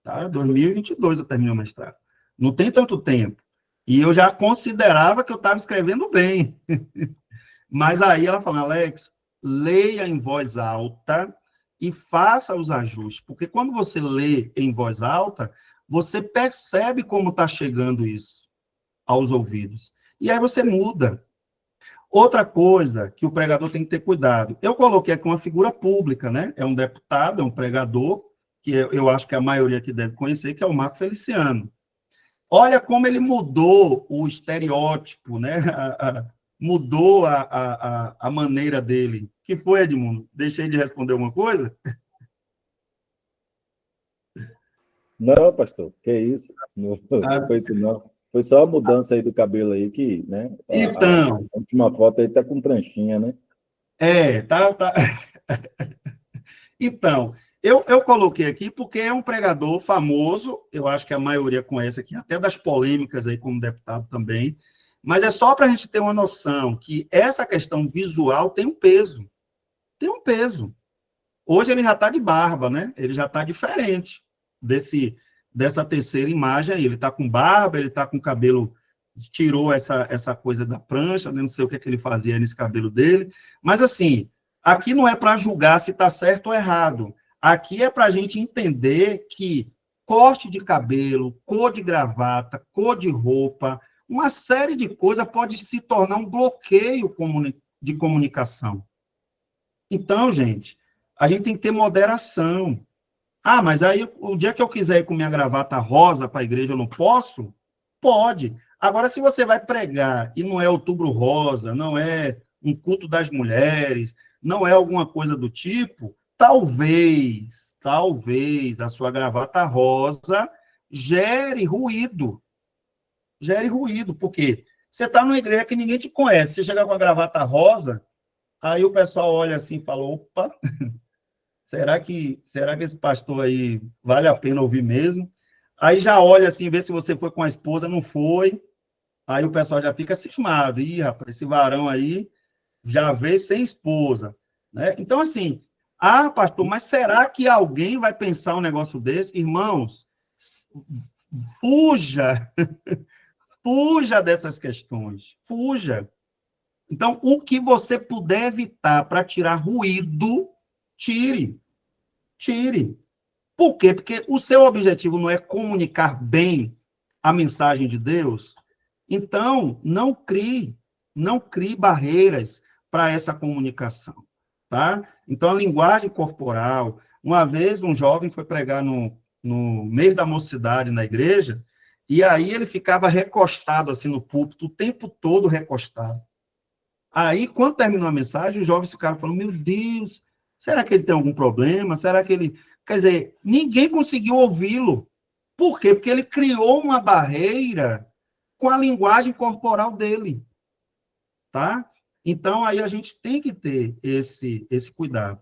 Speaker 1: tá? 2022 eu terminei o mestrado. Não tem tanto tempo. E eu já considerava que eu estava escrevendo bem. Mas aí ela falou: Alex, leia em voz alta e faça os ajustes. Porque quando você lê em voz alta, você percebe como está chegando isso aos ouvidos. E aí você muda. Outra coisa que o pregador tem que ter cuidado. Eu coloquei aqui uma figura pública, né? É um deputado, é um pregador, que eu acho que a maioria aqui deve conhecer, que é o Marco Feliciano. Olha como ele mudou o estereótipo, né? Mudou a maneira dele. Que foi, Edmundo? Deixei de responder uma coisa?
Speaker 6: Não, pastor, que isso? Não foi isso, não. Foi só a mudança aí do cabelo aí que, né?
Speaker 1: Então.
Speaker 6: A última foto aí tá com pranchinha, né?
Speaker 1: Tá. Então, eu coloquei aqui porque é um pregador famoso, eu acho que a maioria conhece aqui, até das polêmicas aí como deputado também, mas é só para a gente ter uma noção que essa questão visual tem um peso. Tem um peso. Hoje ele já está de barba, né? Ele já está diferente dessa terceira imagem aí. Ele está com barba, ele está com cabelo, tirou essa coisa da prancha, não sei o que ele fazia nesse cabelo dele, mas assim, aqui não é para julgar se está certo ou errado. Aqui é para a gente entender que corte de cabelo, cor de gravata, cor de roupa, uma série de coisas pode se tornar um bloqueio de comunicação. Então, gente, a gente tem que ter moderação. Ah, mas aí o dia que eu quiser ir com minha gravata rosa para a igreja, eu não posso? Pode. Agora, se você vai pregar e não é Outubro Rosa, não é um culto das mulheres, não é alguma coisa do tipo, talvez a sua gravata rosa gere ruído. Gere ruído, porque você está numa igreja que ninguém te conhece, você chega com a gravata rosa, aí o pessoal olha assim e fala: opa, será que esse pastor aí vale a pena ouvir mesmo? Aí já olha assim, vê se você foi com a esposa, não foi. Aí o pessoal já fica cismado. Ih, rapaz, esse varão aí já veio sem esposa, né? Então, assim, pastor, mas será que alguém vai pensar um negócio desse? Irmãos, fuja, fuja dessas questões, fuja. Então, o que você puder evitar para tirar ruído, tire. Por quê? Porque o seu objetivo não é comunicar bem a mensagem de Deus. Então, não crie barreiras para essa comunicação, tá? Então, a linguagem corporal. Uma vez, um jovem foi pregar no meio da mocidade na igreja, e aí ele ficava recostado, assim, no púlpito, o tempo todo recostado. Aí, quando terminou a mensagem, os jovens ficaram falando, meu Deus, será que ele tem algum problema? Será que ele... Quer dizer, ninguém conseguiu ouvi-lo. Por quê? Porque ele criou uma barreira com a linguagem corporal dele, tá? Então, aí a gente tem que ter esse cuidado.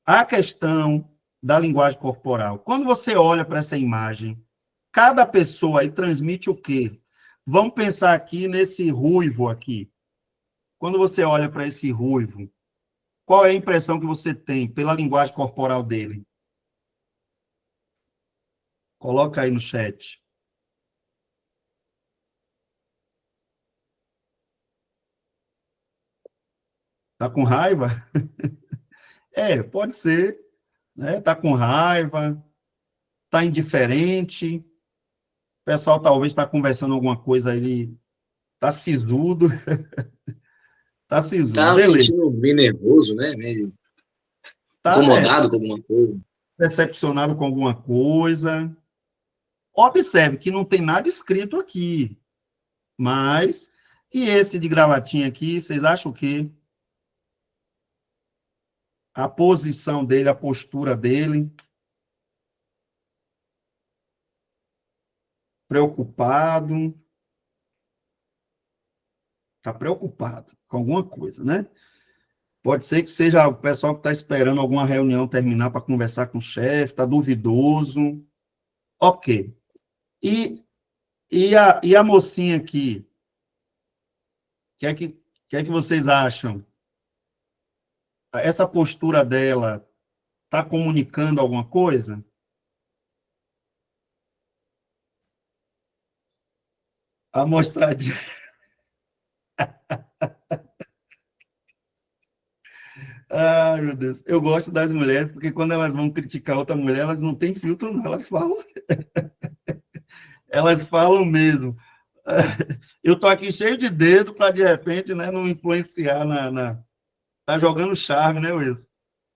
Speaker 1: A questão da linguagem corporal. Quando você olha para essa imagem, cada pessoa aí transmite o quê? Vamos pensar aqui nesse ruivo aqui. Quando você olha para esse ruivo, qual é a impressão que você tem pela linguagem corporal dele? Coloca aí no chat. Tá com raiva? Pode ser, né? Tá com raiva, tá indiferente, o pessoal talvez está conversando alguma coisa, ele tá sisudo, tá sisudo,
Speaker 9: Tá se
Speaker 1: beleza.
Speaker 9: sentindo meio nervoso, né? Meio
Speaker 1: Tá,
Speaker 9: incomodado com alguma coisa.
Speaker 1: decepcionado com alguma coisa. Observe que não tem nada escrito aqui, mas... E esse de gravatinha aqui, vocês acham o quê? A posição dele, a postura dele. Preocupado. Está preocupado com alguma coisa, né? Pode ser que seja o pessoal que está esperando alguma reunião terminar para conversar com o chefe, está duvidoso. Ok. E a mocinha aqui? O que é que vocês acham? Essa postura dela está comunicando alguma coisa? A mostradinha. Ai, meu Deus. Eu gosto das mulheres, porque quando elas vão criticar outra mulher, elas não têm filtro, não. Elas falam. Elas falam mesmo. Eu tô aqui cheio de dedo para, de repente, né, não influenciar Tá jogando charme, né, Wilson?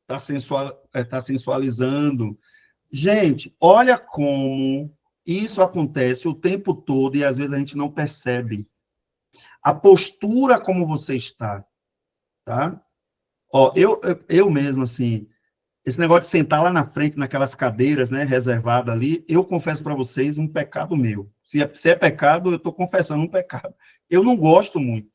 Speaker 1: Tá sensualizando. Gente, olha como isso acontece o tempo todo e às vezes a gente não percebe. A postura como você está, tá? Ó, eu mesmo, assim, esse negócio de sentar lá na frente, naquelas cadeiras, né, reservadas ali, eu confesso para vocês um pecado meu. Se é pecado, eu estou confessando um pecado. Eu não gosto muito.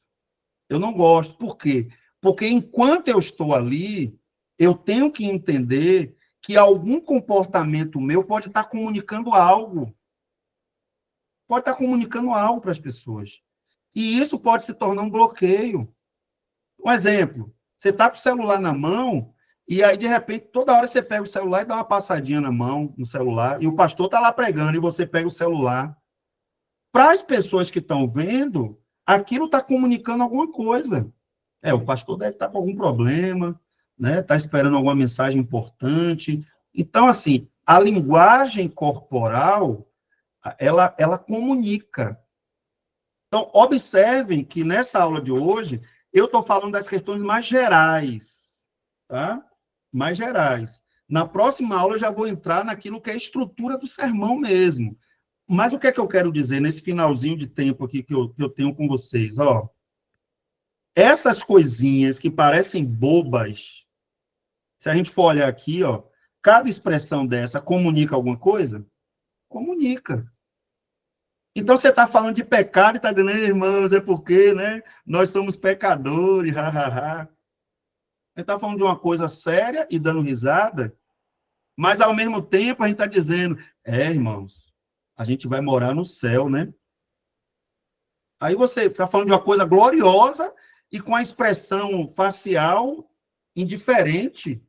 Speaker 1: Eu não gosto. Por quê? Porque enquanto eu estou ali, eu tenho que entender que algum comportamento meu pode estar comunicando algo. Pode estar comunicando algo para as pessoas. E isso pode se tornar um bloqueio. Um exemplo, você está com o celular na mão, e aí, de repente, toda hora você pega o celular e dá uma passadinha na mão, no celular, e o pastor está lá pregando, e você pega o celular. Para as pessoas que estão vendo, aquilo está comunicando alguma coisa. O pastor deve estar com algum problema, né? Está esperando alguma mensagem importante. Então, assim, a linguagem corporal, ela comunica. Então, observem que nessa aula de hoje, eu estou falando das questões mais gerais, tá? Mais gerais. Na próxima aula, eu já vou entrar naquilo que é a estrutura do sermão mesmo. Mas o que é que eu quero dizer nesse finalzinho de tempo aqui que eu tenho com vocês? Ó, essas coisinhas que parecem bobas, se a gente for olhar aqui, ó, cada expressão dessa comunica alguma coisa? Comunica. Então, você está falando de pecado e está dizendo, irmãos, é porque, né, nós somos pecadores, hahaha. gente está falando de uma coisa séria e dando risada, mas, ao mesmo tempo, a gente está dizendo, irmãos, a gente vai morar no céu, né? Aí você está falando de uma coisa gloriosa e com a expressão facial indiferente.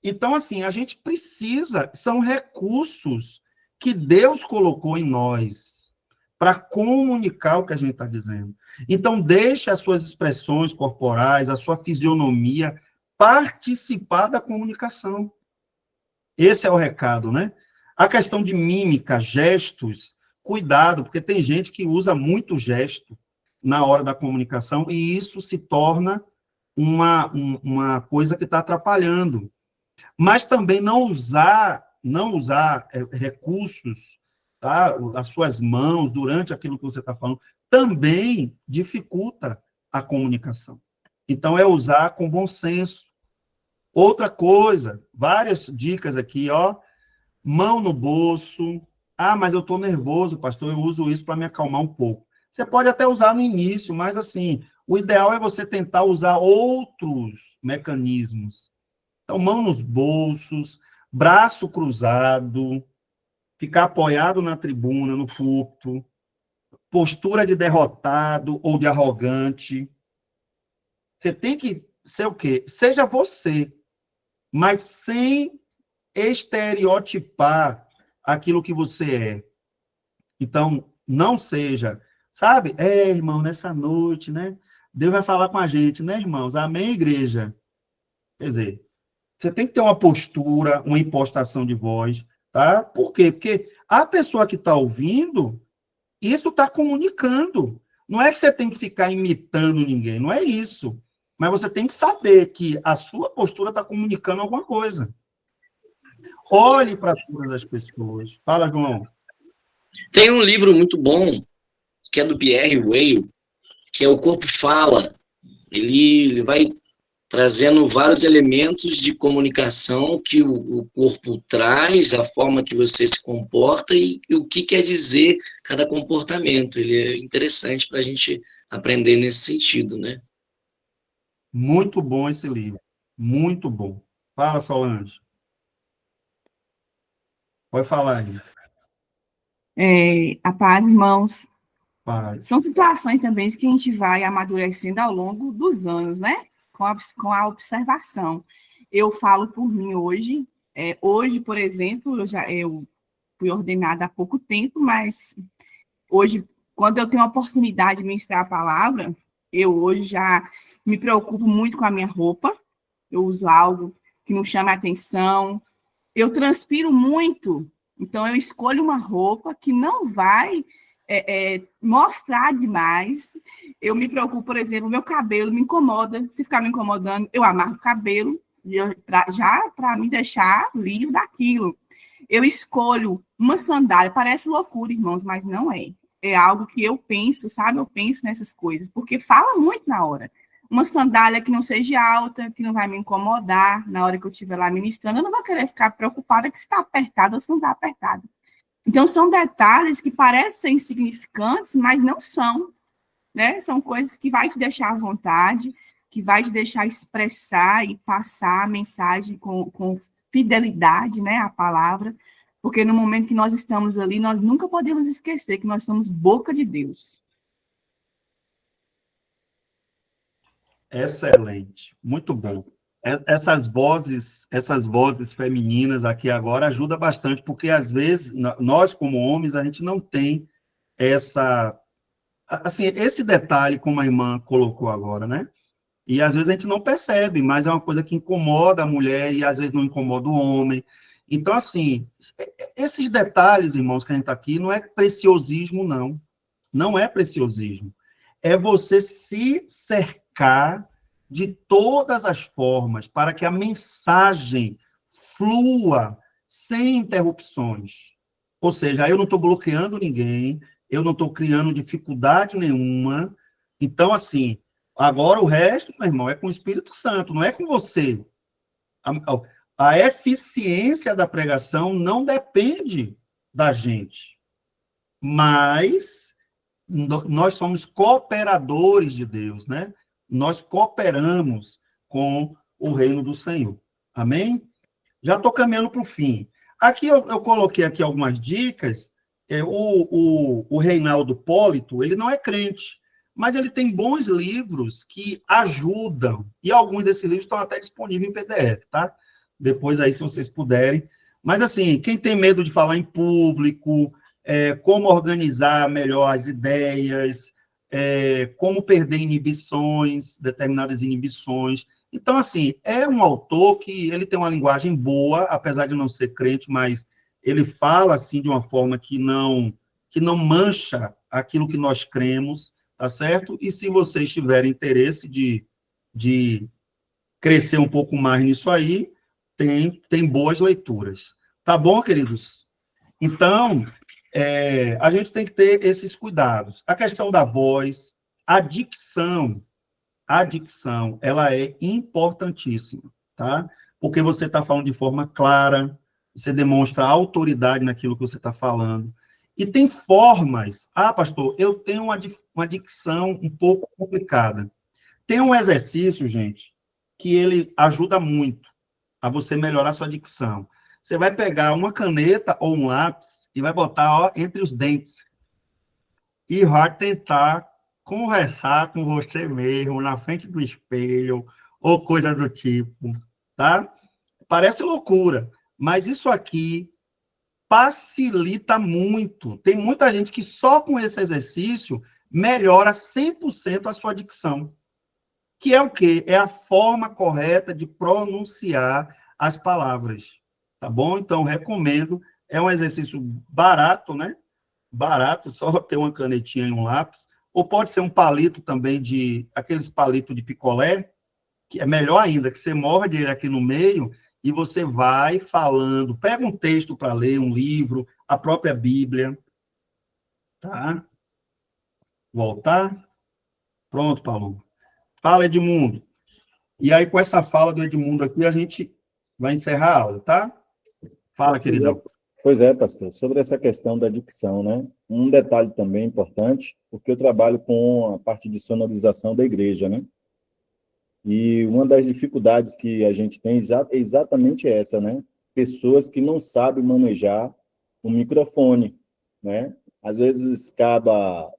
Speaker 1: Então, assim, a gente precisa, são recursos que Deus colocou em nós para comunicar o que a gente está dizendo. Então, deixe as suas expressões corporais, a sua fisionomia participar da comunicação. Esse é o recado, né? A questão de mímica, gestos, cuidado, porque tem gente que usa muito gesto na hora da comunicação e isso se torna uma coisa que está atrapalhando. Mas também não usar recursos, tá? As suas mãos durante aquilo que você está falando, também dificulta a comunicação. Então, é usar com bom senso. Outra coisa, várias dicas aqui, ó, mão no bolso. Mas eu estou nervoso, pastor, eu uso isso para me acalmar um pouco. Você pode até usar no início, mas, assim, o ideal é você tentar usar outros mecanismos. Então, mão nos bolsos, braço cruzado, ficar apoiado na tribuna, no púlpito, postura de derrotado ou de arrogante. Você tem que ser o quê? Seja você, mas sem estereotipar aquilo que você é. Então, não seja, sabe? Irmão, nessa noite, né? Deus vai falar com a gente, né, irmãos? Amém, igreja? Quer dizer, você tem que ter uma postura, uma impostação de voz, tá? Por quê? Porque a pessoa que está ouvindo, isso está comunicando. Não é que você tem que ficar imitando ninguém, não é isso. Mas você tem que saber que a sua postura está comunicando alguma coisa. Olhe para todas as pessoas. Fala, João.
Speaker 9: Tem um livro muito bom, que é do Pierre Weil, que é O Corpo Fala. Ele vai trazendo vários elementos de comunicação que o corpo traz, a forma que você se comporta e o que quer dizer cada comportamento. Ele é interessante para a gente aprender nesse sentido, né?
Speaker 1: Muito bom esse livro. Muito bom. Fala, Solange. Pode falar, gente.
Speaker 2: A paz, irmãos.
Speaker 1: Paz.
Speaker 2: São situações também que a gente vai amadurecendo ao longo dos anos, né? Com a observação. Eu falo por mim hoje. Hoje, por exemplo, eu fui ordenada há pouco tempo, mas hoje, quando eu tenho a oportunidade de ministrar a palavra, eu hoje já me preocupo muito com a minha roupa. Eu uso algo que não chama a atenção. Eu transpiro muito, então eu escolho uma roupa que não vai mostrar demais. Eu me preocupo, por exemplo, meu cabelo me incomoda. Se ficar me incomodando, eu amarro o cabelo, já para me deixar livre daquilo. Eu escolho uma sandália, parece loucura, irmãos, mas não é. É algo que eu penso, sabe? Eu penso nessas coisas, porque fala muito na hora. Uma sandália que não seja alta, que não vai me incomodar na hora que eu estiver lá ministrando, eu não vou querer ficar preocupada que se está apertado ou se não está apertado. Então, são detalhes que parecem insignificantes, mas não são, né? São coisas que vai te deixar à vontade, que vai te deixar expressar e passar a mensagem com fidelidade, né, à palavra, porque no momento que nós estamos ali, nós nunca podemos esquecer que nós somos boca de Deus.
Speaker 1: Excelente, muito bom. Essas vozes femininas aqui agora ajudam bastante, porque às vezes nós como homens a gente não tem esse detalhe como a irmã colocou agora, né? E às vezes a gente não percebe, mas é uma coisa que incomoda a mulher e às vezes não incomoda o homem. Então, assim, esses detalhes, irmãos, que a gente está aqui, não é preciosismo, não. Não é preciosismo. É você se cercar de todas as formas para que a mensagem flua sem interrupções. Ou seja, eu não estou bloqueando ninguém, eu não estou criando dificuldade nenhuma. Então, assim, agora o resto, meu irmão, é com o Espírito Santo, não é com você. A eficiência da pregação não depende da gente, mas nós somos cooperadores de Deus, né? Nós cooperamos com o reino do Senhor. Amém? Já estou caminhando para o fim. Aqui eu coloquei aqui algumas dicas. O Reinaldo Polito, ele não é crente, mas ele tem bons livros que ajudam, e alguns desses livros estão até disponíveis em PDF, tá? Depois aí, se vocês puderem. Mas, assim, quem tem medo de falar em público, como organizar melhor as ideias, como perder inibições, determinadas inibições. Então, assim, é um autor que ele tem uma linguagem boa, apesar de não ser crente, mas ele fala, assim, de uma forma que não mancha aquilo que nós cremos, tá certo? E se vocês tiverem interesse de crescer um pouco mais nisso aí, tem boas leituras. Tá bom, queridos? Então, a gente tem que ter esses cuidados. A questão da voz, a dicção, ela é importantíssima, tá? Porque você está falando de forma clara, você demonstra autoridade naquilo que você está falando. E tem formas. Pastor, eu tenho uma dicção um pouco complicada. Tem um exercício, gente, que ele ajuda muito a você melhorar a sua dicção. Você vai pegar uma caneta ou um lápis e vai botar entre os dentes e vai tentar conversar com você mesmo na frente do espelho ou coisa do tipo, tá? Parece loucura, mas isso aqui facilita muito. Tem muita gente que só com esse exercício melhora 100% a sua dicção. Que é o quê? É a forma correta de pronunciar as palavras. Tá bom? Então, recomendo. É um exercício barato, né? Barato, só ter uma canetinha e um lápis. Ou pode ser um palito também, aqueles palitos de picolé, que é melhor ainda, que você morde ele aqui no meio e você vai falando. Pega um texto para ler, um livro, a própria Bíblia. Tá? Voltar. Pronto, Paulo. Fala, Edmundo. E aí, com essa fala do Edmundo aqui, a gente vai encerrar a aula, tá? Fala, queridão.
Speaker 6: Pois é, pastor. Sobre essa questão da dicção, né? Um detalhe também importante, porque eu trabalho com a parte de sonorização da igreja, né? E uma das dificuldades que a gente tem é exatamente essa, né? Pessoas que não sabem manejar o microfone, né? Às vezes acaba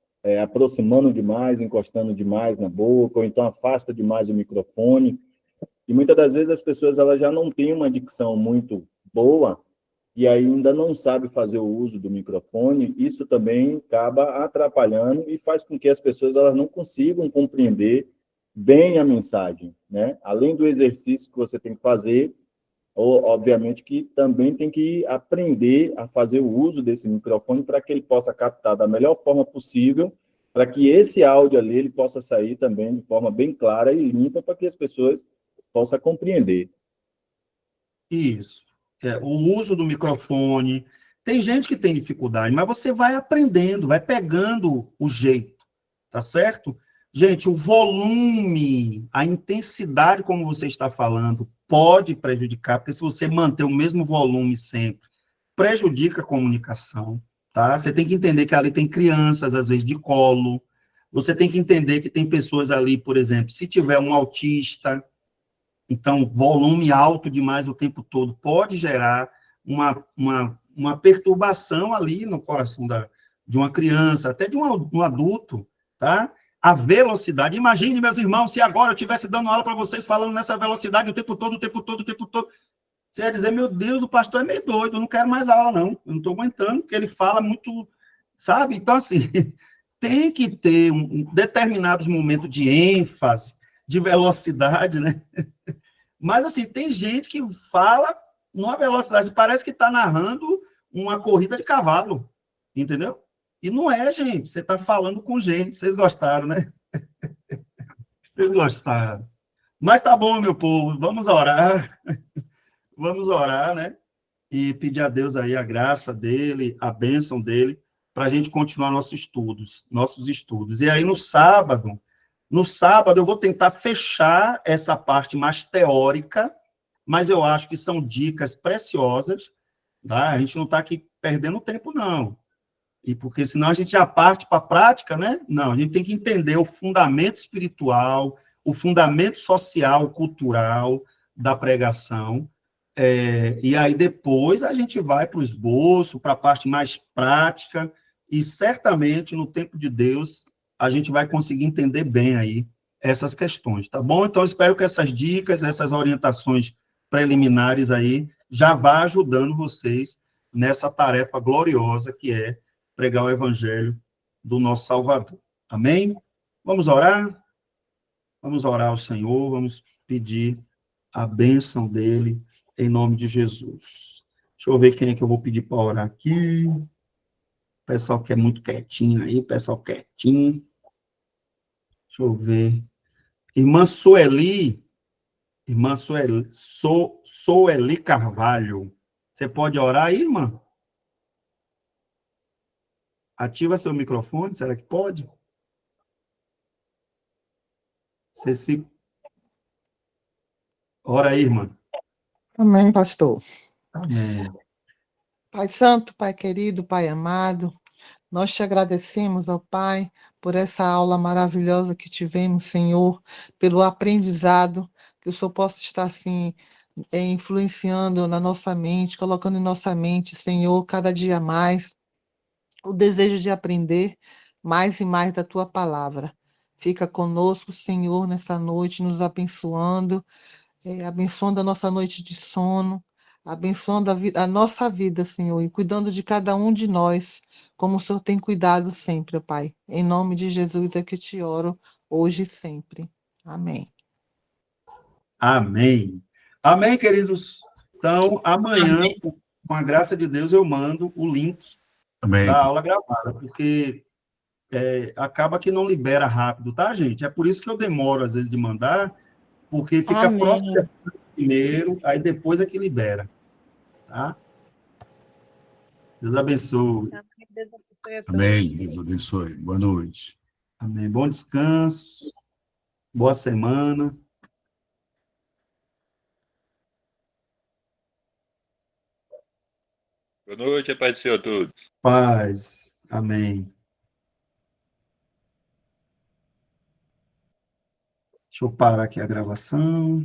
Speaker 6: aproximando demais, encostando demais na boca, ou então afasta demais o microfone. E muitas das vezes as pessoas elas já não têm uma dicção muito boa e ainda não sabem fazer o uso do microfone. Isso também acaba atrapalhando e faz com que as pessoas elas não consigam compreender bem a mensagem, né? Além do exercício que você tem que fazer, obviamente que também tem que aprender a fazer o uso desse microfone para que ele possa captar da melhor forma possível, para que esse áudio ali ele possa sair também de forma bem clara e limpa para que as pessoas possam compreender.
Speaker 1: Isso. O uso do microfone. Tem gente que tem dificuldade, mas você vai aprendendo, vai pegando o jeito, tá certo? Gente, o volume, a intensidade como você está falando, pode prejudicar, porque se você manter o mesmo volume sempre, prejudica a comunicação, tá? Você tem que entender que ali tem crianças, às vezes, de colo. Você tem que entender que tem pessoas ali, por exemplo, se tiver um autista, então, volume alto demais o tempo todo pode gerar uma perturbação ali no coração de uma criança, até de um adulto, tá? A velocidade. Imagine, meus irmãos, se agora eu estivesse dando aula para vocês falando nessa velocidade o tempo todo. Você ia dizer, meu Deus, o pastor é meio doido, eu não quero mais aula, não. Eu não estou aguentando, porque ele fala muito, sabe? Então, assim, tem que ter determinados momentos de ênfase, de velocidade, né? Mas, assim, tem gente que fala numa velocidade, parece que está narrando uma corrida de cavalo, entendeu? E não é, gente, você está falando com gente, vocês gostaram, né? Vocês gostaram. Mas tá bom, meu povo, vamos orar, né? E pedir a Deus aí a graça dele, a bênção dele, para a gente continuar nossos estudos. E aí, no sábado, eu vou tentar fechar essa parte mais teórica, mas eu acho que são dicas preciosas, tá? A gente não está aqui perdendo tempo, não. E porque senão a gente já parte para a prática, né? Não, a gente tem que entender o fundamento espiritual, o fundamento social, cultural, da pregação, e aí depois a gente vai para o esboço, para a parte mais prática, e certamente, no tempo de Deus, a gente vai conseguir entender bem aí essas questões, tá bom? Então, espero que essas dicas, essas orientações preliminares aí, já vá ajudando vocês nessa tarefa gloriosa que é pregar o evangelho do nosso Salvador. Amém? Vamos orar? Vamos orar ao Senhor, vamos pedir a bênção dele, em nome de Jesus. Deixa eu ver quem é que eu vou pedir para orar aqui. O pessoal que é muito quietinho aí, pessoal quietinho. Deixa eu ver. Soeli Carvalho. Você pode orar aí, irmã? Ativa seu microfone, será que pode? Vocês ficam... Ora aí, irmã.
Speaker 10: Amém, pastor.
Speaker 1: Amém.
Speaker 10: Pai Santo, Pai querido, Pai amado, nós te agradecemos, ó Pai, por essa aula maravilhosa que tivemos, Senhor, pelo aprendizado, que o Senhor possa estar, assim, influenciando na nossa mente, colocando em nossa mente, Senhor, cada dia mais, o desejo de aprender mais e mais da Tua palavra. Fica conosco, Senhor, nessa noite, nos abençoando, abençoando a nossa noite de sono, abençoando a nossa vida, Senhor, e cuidando de cada um de nós, como o Senhor tem cuidado sempre, ó Pai. Em nome de Jesus é que eu te oro, hoje e sempre. Amém.
Speaker 1: Amém. Amém, queridos. Então, amanhã,
Speaker 2: Amém.
Speaker 1: com a graça de Deus, eu mando o link
Speaker 5: Amém.
Speaker 1: da aula gravada, porque acaba que não libera rápido, tá, gente? É por isso que eu demoro, às vezes, de mandar, porque fica
Speaker 10: Amém.
Speaker 1: processando primeiro, aí depois é que libera, tá? Deus abençoe.
Speaker 5: Amém. Deus abençoe. Boa noite.
Speaker 1: Amém. Bom descanso, boa semana.
Speaker 11: Boa noite, a paz do Senhor a todos.
Speaker 1: Paz. Amém. Deixa eu parar aqui a gravação.